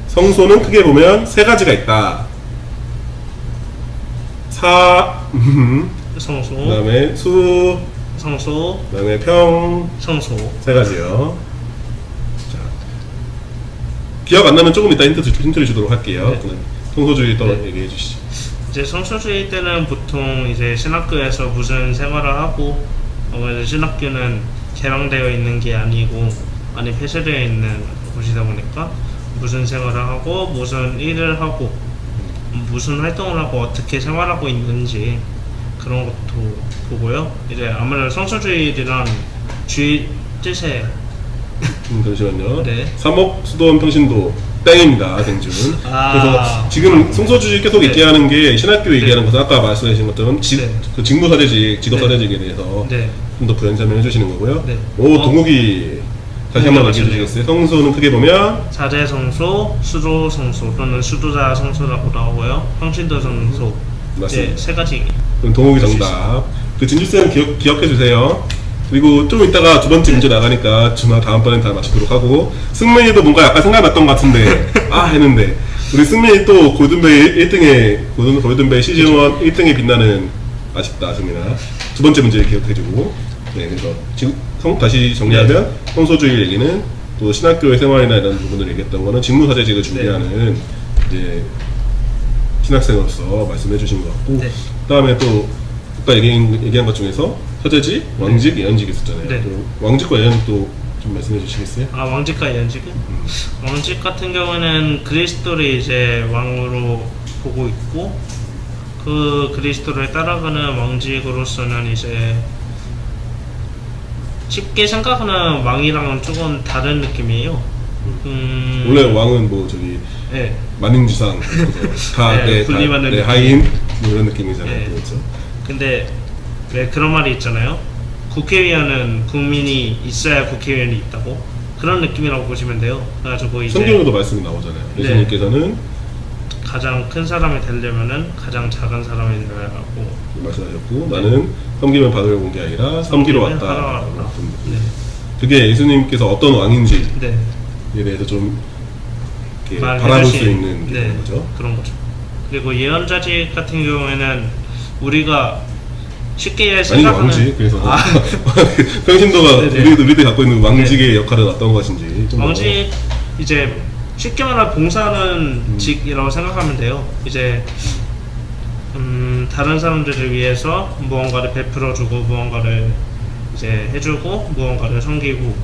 성소는 크게 보면 세 가지가 있다. 성소, 그 다음에 수, 성소, 그 다음에 평, 성소. 세 가지요. 자, 기억 안 나면 조금 이따 힌트를 주도록 할게요. 네. 그냥 성소주의 또 네. 얘기해 주시죠. 이제 성소주의 때는 보통 이제 신학교에서 무슨 생활을 하고, 아무래도 신학교는 개방되어 있는 게 아니고 많이 폐쇄되어 있는 곳이다 보니까 무슨 생활을 하고 무슨 일을 하고 무슨 활동을 하고 어떻게 생활하고 있는지 그런 것도 보고요. 이제 아무래도 성소주의란 주의 뜻에 잠시만요. 네. 삼옥, 수도원, 평신도 땡입니다. 댕준. 아. 그래서 지금 성소주의 계속 네. 얘기하는 게 신학교 얘기하는 것은 아까 말씀하신 것처럼 네. 그 직무사대직, 직업사대직에 대해서 네. 좀 더 부연 설명해 주시는 거고요. 네. 오, 동욱이 다시 한번 동욱이가 얘기해 주시겠어요? 성소는 크게 보면 사제 성소, 수도 성소 또는 수도자 성소라고도 하고요. 평신도 성소. 맞습니다. 네, 세 가지. 그럼 동욱이 정답. 그 진주쌤 기억해 주세요. 그리고 좀 이따가 두 번째 문제 나가니까 주나 다음번엔 다 맞추도록 하고, 승민이도 뭔가 약간 생각났던 것 같은데 했는데 우리 승민이 또 골든벨 1등에 골든벨 시즌1 1등에 빛나는, 아쉽다 승민아. 두 번째 문제 기억해주고. 네, 그래서 지금 다시 정리하면 성소주의 얘기는 또 신학교의 생활이나 이런 부분을 얘기했던 거는 직무사대직을 준비하는 이제 신학생으로서 말씀해 주신 것 같고, 네. 그 다음에 또 아까 얘기한 것 중에서 서재직, 왕직, 예언직이 있었잖아요. 네. 또 왕직과 예언 또 좀 말씀해 주시겠어요? 아, 왕직과 예언직은? 왕직 같은 경우에는 그리스도를 이제 왕으로 보고 있고, 그 그리스도를 따라가는 왕직으로서는 이제 쉽게 생각하는 왕이랑은 조금 다른 느낌이에요. 원래 왕은 뭐 저기 네. 만인주상, 네, 분리받는 느낌. 하인 뭐 이런 느낌이잖아요. 네. 그렇죠? 근데 왜 그런 말이 있잖아요. 국회의원은 국민이 있어야 국회의원이 있다고, 그런 느낌이라고 보시면 돼요. 그래가지고 이제 성경에도 말씀이 나오잖아요. 네. 예수님께서는 가장 큰 사람이 되려면은 가장 작은 사람이 되어야 하고, 말씀하셨고, 나는 섬기면 받으려 온 게 아니라 섬기러 섬기면 왔다. 하러 왔다. 네. 그게 예수님께서 어떤 왕인지에 네. 대해서 좀 이렇게 말해 바라볼 수 주신, 있는 네, 그런 거죠. 그런 거죠. 그리고 예언자직 같은 경우에는 우리가 쉽게 아니 생각하는 왕직, 그래서 평신도가 네네. 우리들이 갖고 있는 왕직의 역할은 어떤 것인지 좀 왕직 이제 쉽게 말하면 봉사하는 직이라고 생각하면 돼요. 이제 다른 사람들을 위해서 무언가를 베풀어주고 무언가를 이제 해주고 무언가를 섬기고.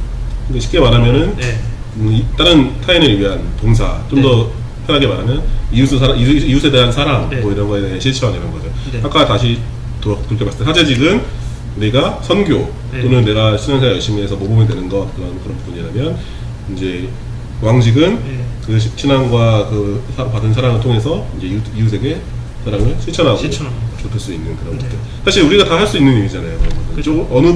근데 쉽게 말하면은 네. 다른 타인을 위한 봉사, 좀 더 편하게 말하면 이웃에 대한 사랑, 네. 뭐 이런 거에 대한 실천 이런 거죠. 네. 아까 다시 그렇게 봤을 때 사제직은 우리가 선교 네. 또는 내가 신앙생활 열심히 해서 모범이 되는 것 그런 부분이라면, 이제 왕직은 네. 그 신앙과 그 받은 사랑을 통해서 이제 이웃에게 사랑을 실천하고 실천하는 줄 수 있는 그런 네. 것들. 사실 우리가 다 할 수 있는 일이잖아요. 그런 것들. 그죠. 어느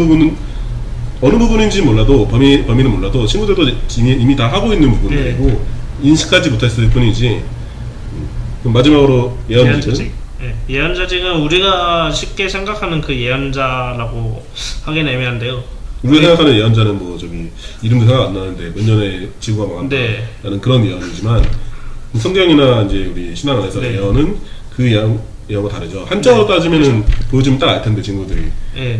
부분인지 몰라도 범위는 몰라도 친구들도 이미 다 하고 있는 부분들이고 인식하지 못했을 뿐이지. 그럼 마지막으로 예언직은 네. 예언자직은 우리가 쉽게 생각하는 그 예언자라고 하긴 애매한데요. 우리가 생각하는 예언자는 뭐 저기 이름도 생각 안 나는데 몇 년에 지구가 망한다라는 네. 그런 예언이지만, 성경이나 이제 우리 신앙 안에서 네. 예언은 그 예언과 다르죠. 한자로 따지면은 보여주면 딱 알 텐데 친구들이 네.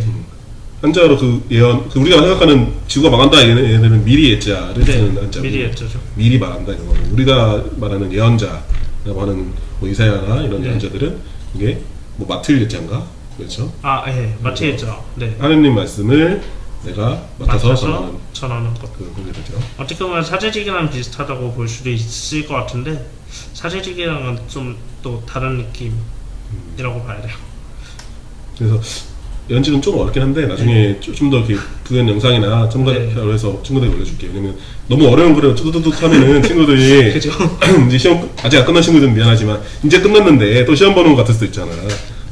한자로 그 예언, 그 우리가 생각하는 지구가 망한다 얘네들은 미리 예자를 쓰는 한자고, 미리 예자죠. 미리 망한다 이런 거고, 우리가 말하는 예언자라고 하는 뭐 이사야나 이런 네. 예언자들은 이게 뭐 맡을 예자인가, 그렇죠? 아, 예, 마치 예자. 네. 하느님 말씀을 내가 맡아서 전하는 것. 그게 되죠. 어떻게 보면 사제직이랑 비슷하다고 볼 수도 있을 것 같은데, 사제직이랑은 좀 또 다른 느낌이라고 봐야 돼요. 그래서 연직은 좀 어렵긴 한데 나중에 좀 더 이렇게 부연 영상이나 첨가를 해서 친구들이 올려줄게요. 왜냐면 너무 어려운 거를 뚜두두둑 하면은 친구들이 그죠? 이제 시험 아직 안 끝난 친구들은 미안하지만 이제 끝났는데 또 시험 보는 것 같을 수도 있잖아.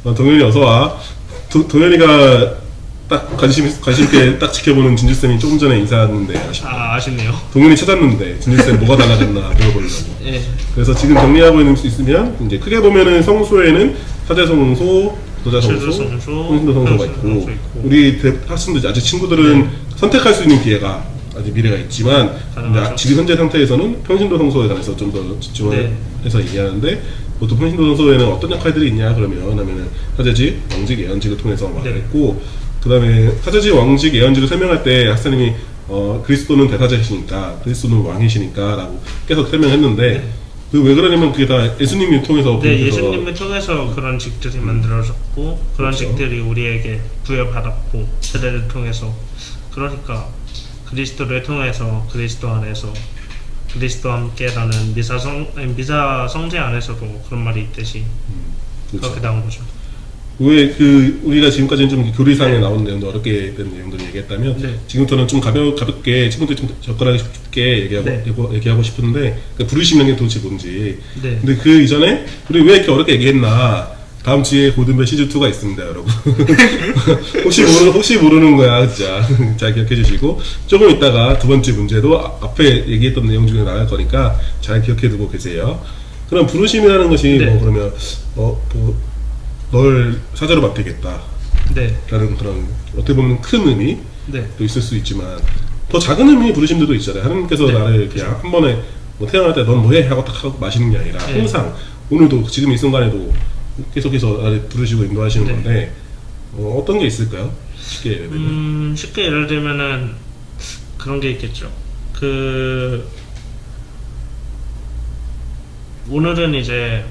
동현이 어서 와. 동현이가 딱 관심 있게 딱 지켜보는 진주쌤이 조금 전에 인사했는데 아쉽네요. 동현이 찾았는데 진주쌤 뭐가 달라졌나 물어보려고. 예. 그래서 지금 정리하고 있는 수 있으면 이제 크게 보면은 성소에는 사제성소, 노자성소, 최조성소, 평신도성소가 있고 평신도성소 있고. 우리 학생들 아직 친구들은 선택할 수 있는 기회가 아직 미래가 있지만 근데 가능하죠. 지금 현재 상태에서는 평신도성소에 관해서 좀 더 집중을 해서 얘기하는데 보통 평신도성소에는 어떤 역할들이 있냐 그러면 하면은 사제직, 왕직, 예언직을 통해서 말을 했고 그 다음에 사제직, 왕직, 예언직을 설명할 때 학사님이 그리스도는 대사제시니까 그리스도는 왕이시니까 라고 계속 설명했는데 그 왜 그러냐면 그게 다 예수님을 통해서 네, 그래서 예수님을 통해서 그런 직들이 만들어졌고 그런 그렇죠. 직들이 우리에게 부여받았고 세대를 통해서 그러니까 그리스도를 통해서 그리스도 안에서 그리스도와 함께라는 미사 성제 안에서도 그런 말이 있듯이 그렇죠. 그렇게 나온 거죠. 왜 그 우리가 지금까지는 좀 교리상에 나온 내용도 어렵게 된 내용들을 얘기했다면 네. 지금부터는 좀 가볍게 친구들이 좀 접근하기 쉽게 얘기하고 싶은데 그 부르심이라는 게 도대체 뭔지 네. 근데 그 이전에 우리 왜 이렇게 어렵게 얘기했나 다음 주에 고든벨 시즌2가 있습니다 여러분 혹시 모르는 거야 진짜 잘 기억해 주시고 조금 있다가 두 번째 문제도 앞에 얘기했던 내용 중에 나갈 거니까 잘 기억해 두고 계세요. 그럼 부르심이라는 것이 네. 뭐 그러면 널 사자로 맡기겠다 네. 라는 그런 어떻게 보면 큰 의미도 네. 있을 수 있지만 더 작은 의미의 부르심들도 있잖아요. 하나님께서 네. 나를 그냥 한 번에 뭐 태어날 때 넌 뭐해 하고 딱 하고 마시는 게 아니라 네. 항상 오늘도 지금 이 순간에도 계속해서 나를 부르시고 인도하시는 네. 건데 어떤 게 있을까요? 쉽게 예를 들면 쉽게 예를 들면은 그런 게 있겠죠. 오늘은 이제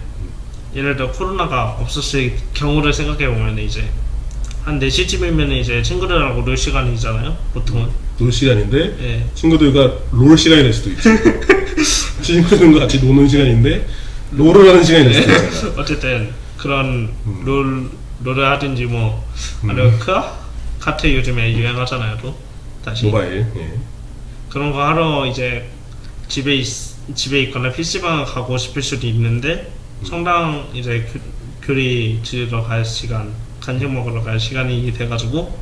예를 들어 코로나가 없었을 경우를 생각해 보면 이제 한 4시쯤이면 이제 친구들하고 놀 시간이잖아요, 보통은. 놀 시간인데 예. 친구들과 롤 시간이 될 수도 있지. 친구들과 같이 노는 시간인데 롤을 하는 시간이 될 수도 있잖아. 어쨌든 그런 롤을 하든지 뭐 아니면 카트 요즘에 유행하잖아요, 또 다시. 모바일. 예. 그런 거 하러 이제 집에 있거나 PC방을 가고 싶을 수도 있는데 성당 이제 교리 들으러 갈 시간, 간식 먹으러 갈 시간이 돼가지고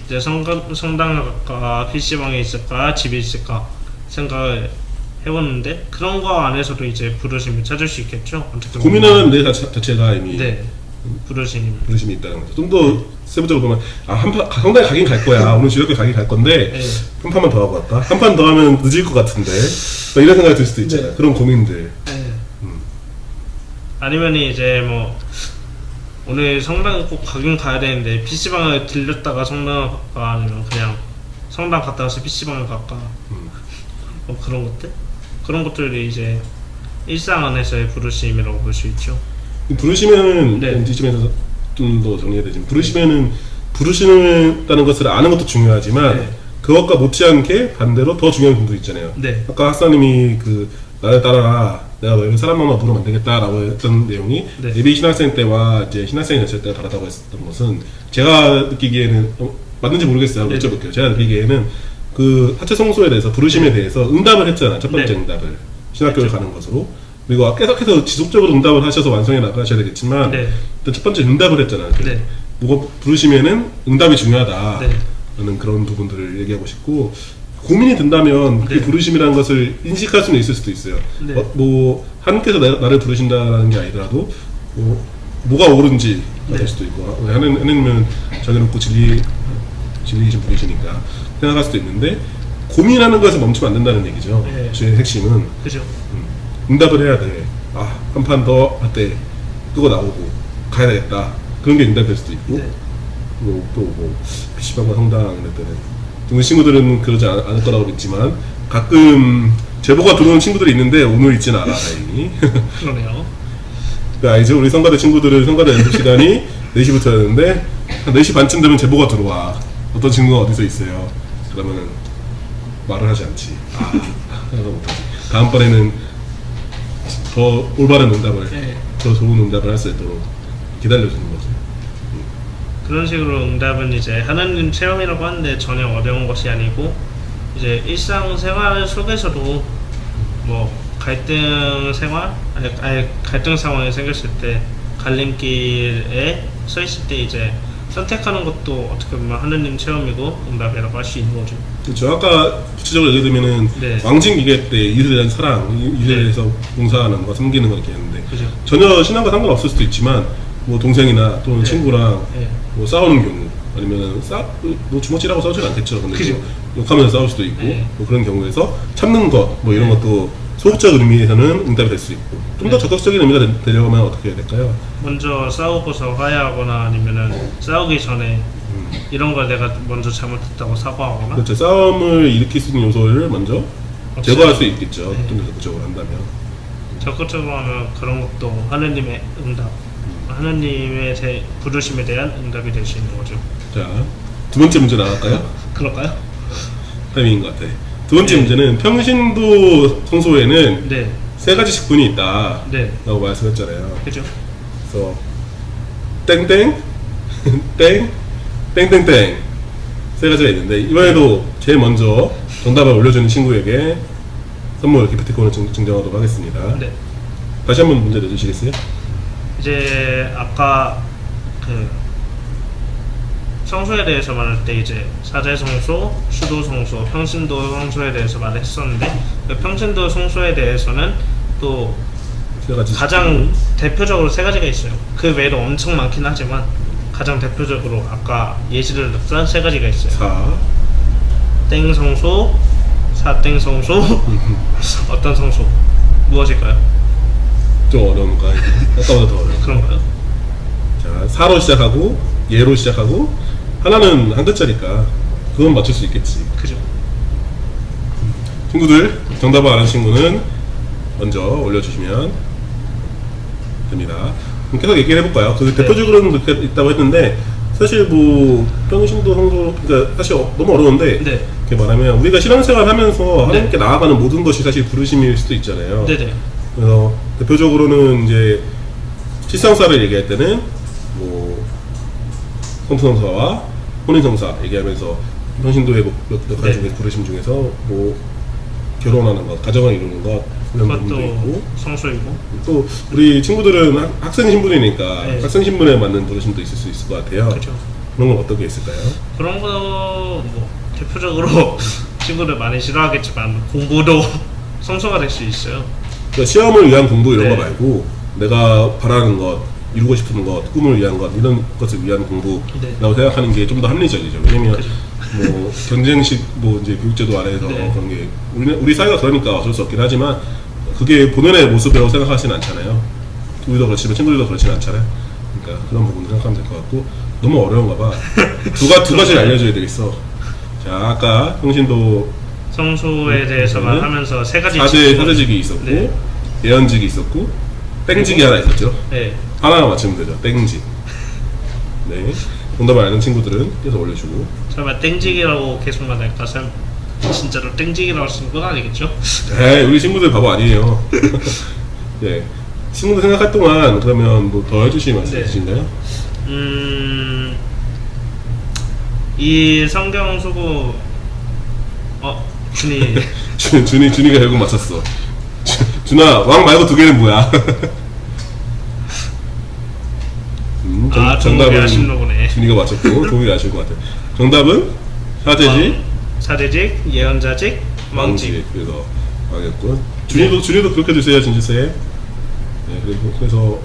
이제 성당을 갈까 PC방에 있을까 집에 있을까 생각을 해봤는데 그런 거 안에서도 이제 부르심을 찾을 수 있겠죠. 어떻게 보면. 고민하는 내 자체가 이미 네, 부르심. 부르심이 있다는 거죠. 좀 더 세부적으로 보면 성당에 가긴 갈 거야. 오늘 주역에 가긴 갈 건데 네. 한 판만 더 하고 왔다. 한 판 더 하면 늦을 것 같은데 뭐 이런 생각이 들 수도 있잖아요. 네. 그런 고민들. 네. 아니면 이제 뭐 오늘 성당 꼭 가긴 가야 되는데 PC방을 들렸다가 성당 갈까 아니면 그냥 성당 갔다 와서 PC방을 갈까 뭐 그런 것들이 이제 일상 안에서의 부르심이라고 볼 수 있죠. 부르시면은 네. 이쯤에서 좀 더 정리해야 되지만 부르시다는 것을 아는 것도 중요하지만 네. 그것과 못지않게 반대로 더 중요한 부분도 있잖아요. 네. 아까 학사님이 나를 따라라 내가 너희를 사람만 부르면 안 되겠다라고 했던 내용이 네. 예비 신학생 때와 이제 신학생이 됐을 때가 다르다고 했었던 것은 제가 느끼기에는 맞는지 모르겠어요. 네. 여쭤볼게요. 제가 느끼기에는 그 하체 성소에 대해서 부르심에 대해서 응답을 했잖아요. 첫 번째 네. 응답을 신학교를 가는 것으로 그리고 계속해서 지속적으로 응답을 하셔서 완성해 나가셔야 되겠지만 네. 일단 첫 번째 응답을 했잖아요. 네. 뭐가 부르심에는 응답이 중요하다 네. 라는 그런 부분들을 얘기하고 싶고 고민이 든다면 그 네. 부르심이라는 것을 인식할 수는 있을 수도 있어요. 네. 뭐 하나님께서 나를 부르신다는 게 아니더라도 뭐가 옳은지가 네. 될 수도 있고 하나님은 정해놓고 진리이신 분이시니까 생각할 수도 있는데 고민하는 것에서 멈추면 안 된다는 얘기죠. 네. 주의 핵심은 그죠? 응답을 해야 돼. 한 판 더 할 때 끄고 나오고 가야 되겠다. 그런 게 응답될 수도 있고 네. 뭐 PC방과 성당 이럴 때는 우리 친구들은 그러지 않을 거라고 믿지만 가끔 제보가 들어오는 친구들이 있는데 오늘 있진 않아 다행히. 그러네요. 이제 우리 성가대 친구들은 성가대 연습 시간이 4시부터였는데 한 4시 반쯤 되면 제보가 들어와. 어떤 친구가 어디서 있어요. 그러면은 말을 하지 않지. 생각을 못하지. 다음번에는 더 올바른 응답을 네. 더 좋은 응답을 할 수 있도록 기다려주는 거죠. 그런 식으로 응답은 이제 하나님 체험이라고 하는데 전혀 어려운 것이 아니고 이제 일상생활 속에서도 뭐 갈등 상황이 생겼을 때 갈림길에 서 있을 때 이제 선택하는 것도 어떻게 보면 하나님 체험이고 응답이라고 할 수 있는 거죠. 그렇죠. 아까 구체적으로 예를 들면은 네. 왕진 기계 때 이웃에 대한 사랑, 이웃에 네. 대해서 봉사하는 거, 섬기는 거 이렇게 했는데 그죠. 전혀 신앙과 상관없을 수도 있지만 뭐 동생이나 또는 네. 친구랑 네. 뭐 싸우는 경우 아니면 뭐 주먹질하고 싸우진 않겠죠. 근데 그죠. 뭐 욕하면서 싸울 수도 있고 네. 뭐 그런 경우에서 참는 것 뭐 이런 네. 것도 소극적 의미에서는 응답이 될 수 있고 좀 더 네. 적극적인 의미가 되려면 어떻게 해야 될까요? 먼저 싸우고서 화해하거나 아니면은 싸우기 전에 이런 걸 내가 먼저 잘못했다고 사과하거나 그렇죠. 싸움을 일으킬 수 있는 요소를 먼저 제거할 수 있겠죠. 네. 좀 더 적극적으로 한다면. 적극적으로 하면 그런 것도 하느님의 응답, 하느님의 부르심에 대한 응답이 될 수 있는 거죠. 자, 두 번째 문제 나갈까요? 그럴까요? 타이밍인 것 같아. 두 번째 네. 문제는 평신도 성소에는 네, 세 가지 식분이 있다 네, 라고 말씀했잖아요. 그죠? 그래서 땡땡 땡 땡땡땡 세 가지가 있는데 이번에도 제일 먼저 정답을 올려주는 친구에게 선물 기프티콘을 증정하도록 하겠습니다. 네. 다시 한번 문제 내주시겠어요? 이제 아까 그 성소에 대해서 말할 때 이제 사제성소, 수도성소, 평신도 성소에 대해서 말했었는데 그 평신도 성소에 대해서는 또 세 가지 가장 대표적으로 세 가지가 있어요. 그 외에도 엄청 많긴 하지만 가장 대표적으로 아까 예시를 들었던 세 가지가 있어요. 4 땡성소, 사땡성소, 어떤 성소? 무엇일까요? 좀 어려운 거 아니에요? 아까보다 더 어려워. 그런가요? 자, 4로 시작하고 예로 시작하고 하나는 한 글자니까 그건 맞출 수 있겠지. 그죠? 친구들 정답을 아는 친구는 먼저 올려주시면 됩니다. 그럼 계속 얘기를 해볼까요? 그 대표적으로는 그렇게 있다고 했는데 사실 뭐 평신도 성소 그러니까 사실 너무 어려운데 네. 이렇게 말하면 우리가 신앙생활 하면서 하나님께 나아가는 모든 것이 사실 부르심일 수도 있잖아요. 네네. 그래서 대표적으로는 이제 실상사를 얘기할 때는 뭐 성수성사와 혼인성사 얘기하면서 평신도의 역할 네. 중에 부르심 중에서 뭐 결혼하는 것, 가정을 이루는 것 이런 부분도 그것도 있고 성소이고 또 우리 친구들은 학생 신분이니까 네. 학생 신분에 맞는 부르심도 있을 수 있을 것 같아요. 그죠. 그런 건 어떤 게 있을까요? 그런 거 뭐 대표적으로 친구들 많이 싫어하겠지만 공부도 성소가 될 수 있어요. 그러니까 시험을 위한 공부 이런 네. 거 말고 내가 바라는 것, 이루고 싶은 것, 꿈을 위한 것 이런 것을 위한 공부라고 네. 생각하는 게 좀 더 합리적이죠. 왜냐면 그죠. 뭐 경쟁식 뭐 이제 교육제도 아래에서 네. 그런 게 우리 사회가 그러니까 어쩔 수 없긴 하지만 그게 본연의 모습이라고 생각하지는 않잖아요. 우리도 그렇지만 친구들도 그렇진 않잖아요. 그러니까 그런 부분 생각하면 될 것 같고 너무 어려운가 봐. 두 가지를 알려줘야 되겠어. 자, 아까 평신도 성소에 대해서만 하면서 세 가지 사제직이 있었고 네. 예언직이 있었고 땡직이 하나 있었죠. 네. 하나만 맞추면 되죠. 땡직. 네. 정답을 아는 친구들은 계속 올려주고. 설마 땡직이라고 계속 말할까? 진짜로 땡직이라고 쓰는 건 아니겠죠? 에이, 우리 친구들 바보 아니에요. 네. 친구들 생각할 동안 그러면 뭐 더 해주실 말씀 네. 있으신가요? 이 성경 수고 준이 준이가 결국 맞췄어. 준아, 왕 말고 두 개는 뭐야? 정답이 아쉽나 보네. 준이가 맞췄고 동이 아실 것 같아요. 정답은 사제직, 사제직, 예언자직, 왕직. 그래서 망했고 준이도 그렇게 주세요, 진주세. 네, 그래서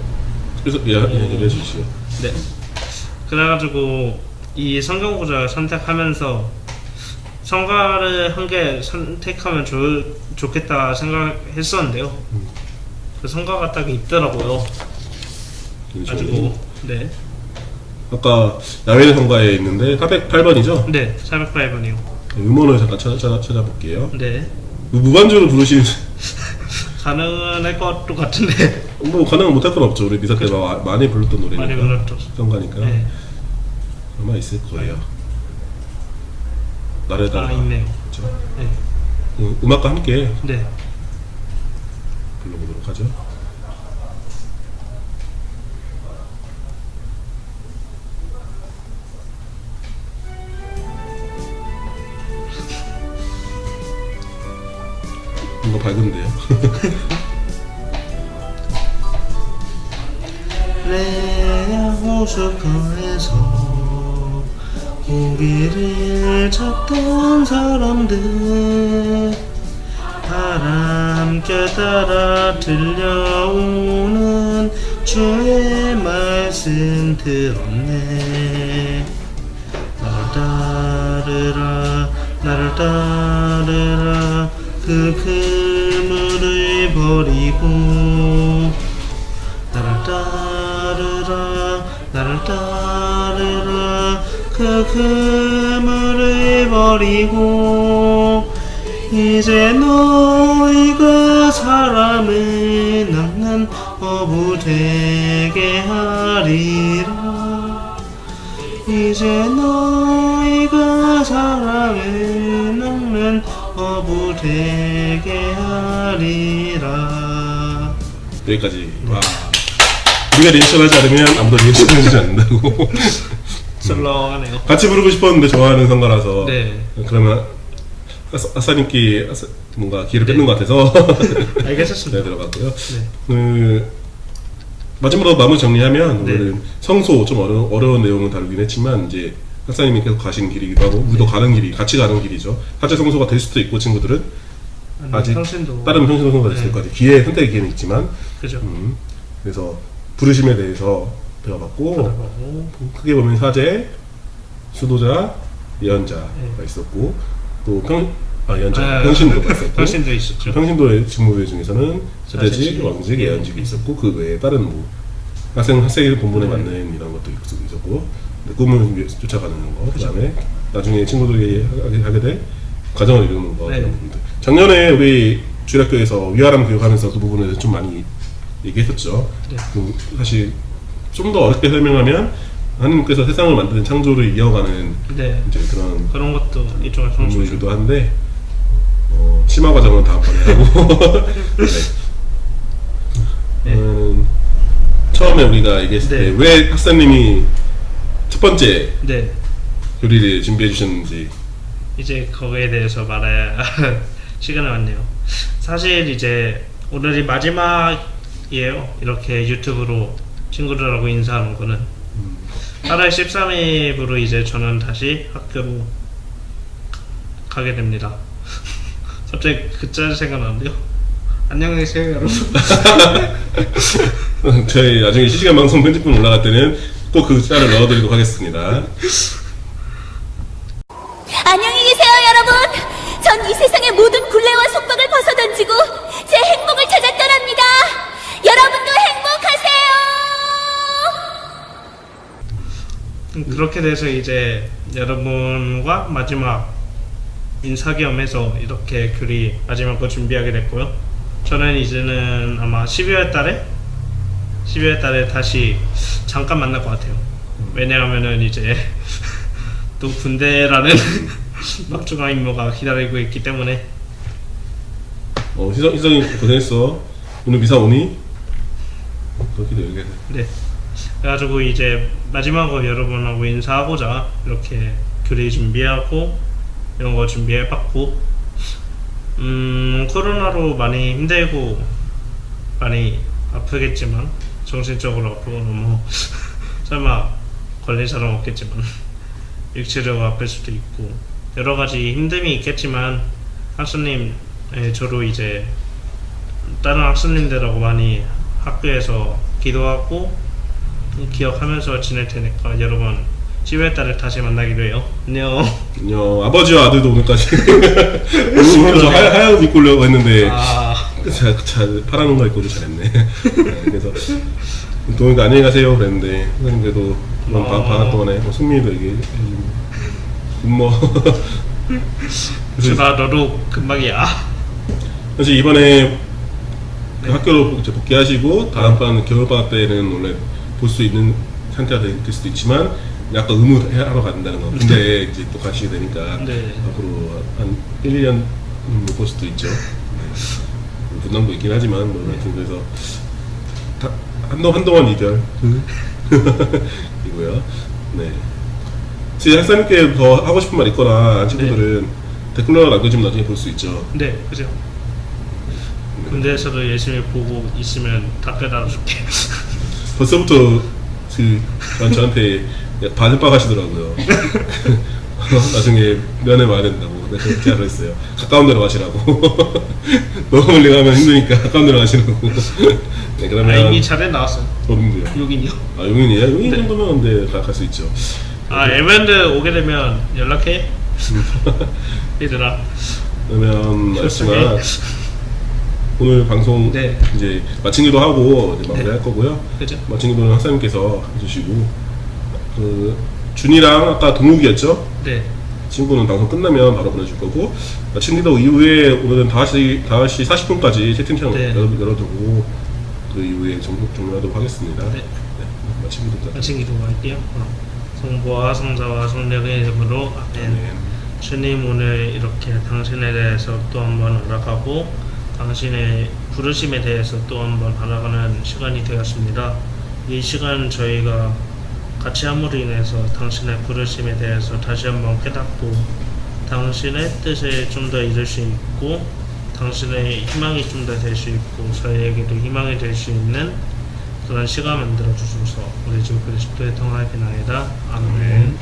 얘기해 주시죠. 네. 그래가지고 이 성경 구절 선택하면서 성가를 한 개 선택하면 좋겠다 생각했었는데요. 그 성가가 딱 있더라고요. 가지고 네. 아까 야외의 성가에 있는데 408번이죠? 네, 408번이요. 음원을 잠깐 찾아볼게요. 네. 무반주로 부르시는 가능할 것도 같은데. 뭐 가능 못할 건 없죠. 우리 미사 때 많이 불렀던 노래니까. 많이 불렀죠. 성가니까 네. 아마 있을 거예요. 나래다. 있네요. 그렇죠. 네. 음악과 함께 네. 불러보도록 하죠. 뭔가 밝은데요. 내 호숫가에서 고기를 잡던 사람들 바람결 따라 들려오는 주의 말씀 들었네. 나를 따르라 그 그물을 버리고. 나를 따르라 그 그물을 버리고. 이제 너희가 사람을 낚는 어부 되게 하리라. 이제 너희가 사람을 낚는 어부 되게 하리라. 여기까지. 와. 우리가 리액션하지 않으면 아무도 리액션해주지 않는다고. 썰렁하네요. 같이 부르고 싶었는데 좋아하는 성가라서. 네. 그러면 아싸님께 뭔가 기회를 뺏는 것 같아서 알겠습니다. 네, 들어갔고요. 네. 마지막으로 마무리 정리하면 네. 오늘은 성소 좀 어려운 내용을 다루긴 했지만 이제 학사님이 계속 가시는 길이기도 하고 우리도 가는 길이 같이 가는 길이죠. 사제 성소가 될 수도 있고 친구들은 아직 평신도. 다른 평신 성소가 될 수도 네. 있고 아직 선택의 기회는 있지만 그죠. 그래서 부르심에 대해서 배워봤고 받아보고. 크게 보면 사제, 수도자, 예언자가 네. 있었고 또 예언자, 아, 평신도가 있었고 평신도 있었죠. 평신도의 직무들 중에서는 사제직, 사제직, 왕직, 예언직이 있었고 그 외에 다른 뭐 학생의 본분에 맞는 이런 것도 있었고 꿈을 쫓아가는 거 그다음에 나중에 친구들이 하게 될 과정을 이루는 거 네. 그런 부분들. 작년에 우리 주일학교에서 위아람 교육하면서 그 부분에 대해서 좀 많이 얘기했었죠. 네. 사실 좀 더 어렵게 설명하면 하나님께서 세상을 만드는 창조를 이어가는 네. 이제 그런 것도 일종의 성수죠. 공부이기도 한데 심화 과정은 다음번에 하고 네. 네. 처음에 우리가 얘기했을 네. 때 왜 학사님이 첫 번째 네. 요리를 준비해 주셨는지. 이제 거기에 대해서 말해야 시간이 왔네요. 사실 이제 오늘이 마지막이에요. 이렇게 유튜브로 친구들하고 인사하는 거는 8월 13일부로 이제 저는 다시 학교로 가게 됩니다. 갑자기 그 짤 생각나는데요. 안녕히 계세요 여러분. 저희 나중에 실시간 방송 편집본 올라갈 때는 꼭 그 짤을 넣어드리도록 하겠습니다. 안녕히 계세요, 여러분. 전 이 세상의 모든 굴레와 속박을 벗어던지고 제 행복을 찾아 떠납니다. 여러분도 행복하세요. 그렇게 돼서 이제 여러분과 마지막 인사 겸해서 이렇게 교리 마지막 거 준비하게 됐고요. 저는 이제는 아마 12월 달에 다시 잠깐 만날 것 같아요. 왜냐하면은 이제 또 군대라는 막중한 임무가 기다리고 있기 때문에. 희성이 고생했어. 오늘 미사 오니? 그렇게 얘기해. 네. 그래가지고 이제 마지막으로 여러분하고 인사하고자 이렇게 교리 준비하고 이런 거 준비해봤고, 코로나로 많이 힘들고 많이 아프겠지만 정신적으로 아프고 너무 설마 걸릴 사람 없겠지만 육체적으로 아플 수도 있고 여러 가지 힘듦이 있겠지만 학생님, 저도 이제 다른 학생님들하고 많이 학교에서 기도하고 기억하면서 지낼 테니까 여러분 10월 달에 다시 만나기로 해요. 안녕. 안녕. 아버지와 아들도 오늘까지 오늘 저 하얀 옷 입고 오려고 했는데 잘 파란 옷만 입고 잘했네. 네, 그래서 동현이가 안녕히 가세요 그랬는데 선생님 그래도 이번 방학 동안에 승민이도 얘기 주가 너도 금방이야. 사실 이번에 그 학교로 이제 복귀하시고 다음번 겨울방학 때는 원래 볼 수 있는 상태가 될 수도 있지만 약간 의무하러 간다는 거. 근데 이제 또 가시게 되니까 네. 앞으로 한 1, 2년 못 볼 수도 있죠. 네. 분담도 있긴 하지만 뭐 하여튼 그래서 한동안 이별 이고요. 네. 혹시 학생님께 더 하고 싶은 말 있거나 친구들은 댓글로 남겨주면 나중에 볼 수 있죠. 네, 그죠. 군대에서도 열심히 보고 있으면 답변 알아줄게. 벌써부터 저한테 바늘바 가시더라고요. 나중에 면회 와야 된다고 내가 그렇게 하려 했어요. 가까운 데로 가시라고. 너무 멀리 가면 힘드니까 가까운 데로 가시라고. 네, 그러면 이미 자리에 나왔어요. 어딘데요? 여긴요. 아 용인이에요? 용인 정도면 근데 갈 수 있죠. 에버랜드 오게 되면 연락해. 얘들아. 그러면 말씀만 오늘 방송 네. 이제 마치기도 하고 이제 마무리할 거고요. 그죠? 마치기도는 학사님께서 해주시고 그 준이랑 아까 동욱이었죠? 네. 친구는 방송 끝나면 바로 보내줄 거고 마치기도 이후에 오늘은 5시 40분까지 채팅창 네. 열어두고 그 이후에 종료하도록 하겠습니다. 네. 마치기도 마친 기도할게요. 성부와 성자와 성령의 이름으로 아멘. 주님, 오늘 이렇게 당신에 대해서 또 한번 알아가고 당신의 부르심에 대해서 또 한번 알아가는 시간이 되었습니다. 이 시간 저희가 같이 함으로 인해서 당신의 부르심에 대해서 다시 한번 깨닫고 당신의 뜻에 좀 더 이룰 수 있고 당신의 희망이 좀 더 될 수 있고 저희에게도 희망이 될 수 있는 그런 시간 만들어 주셔서 우리 주 그리스도의 통하겠나이다. 아멘.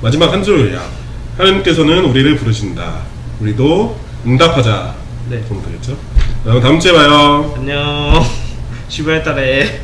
마지막 한 줄이야. 하나님께서는 우리를 부르신다. 우리도 응답하자. 네. 그럼 되겠죠? 그럼 다음 주에 봐요. 안녕. 12월 달에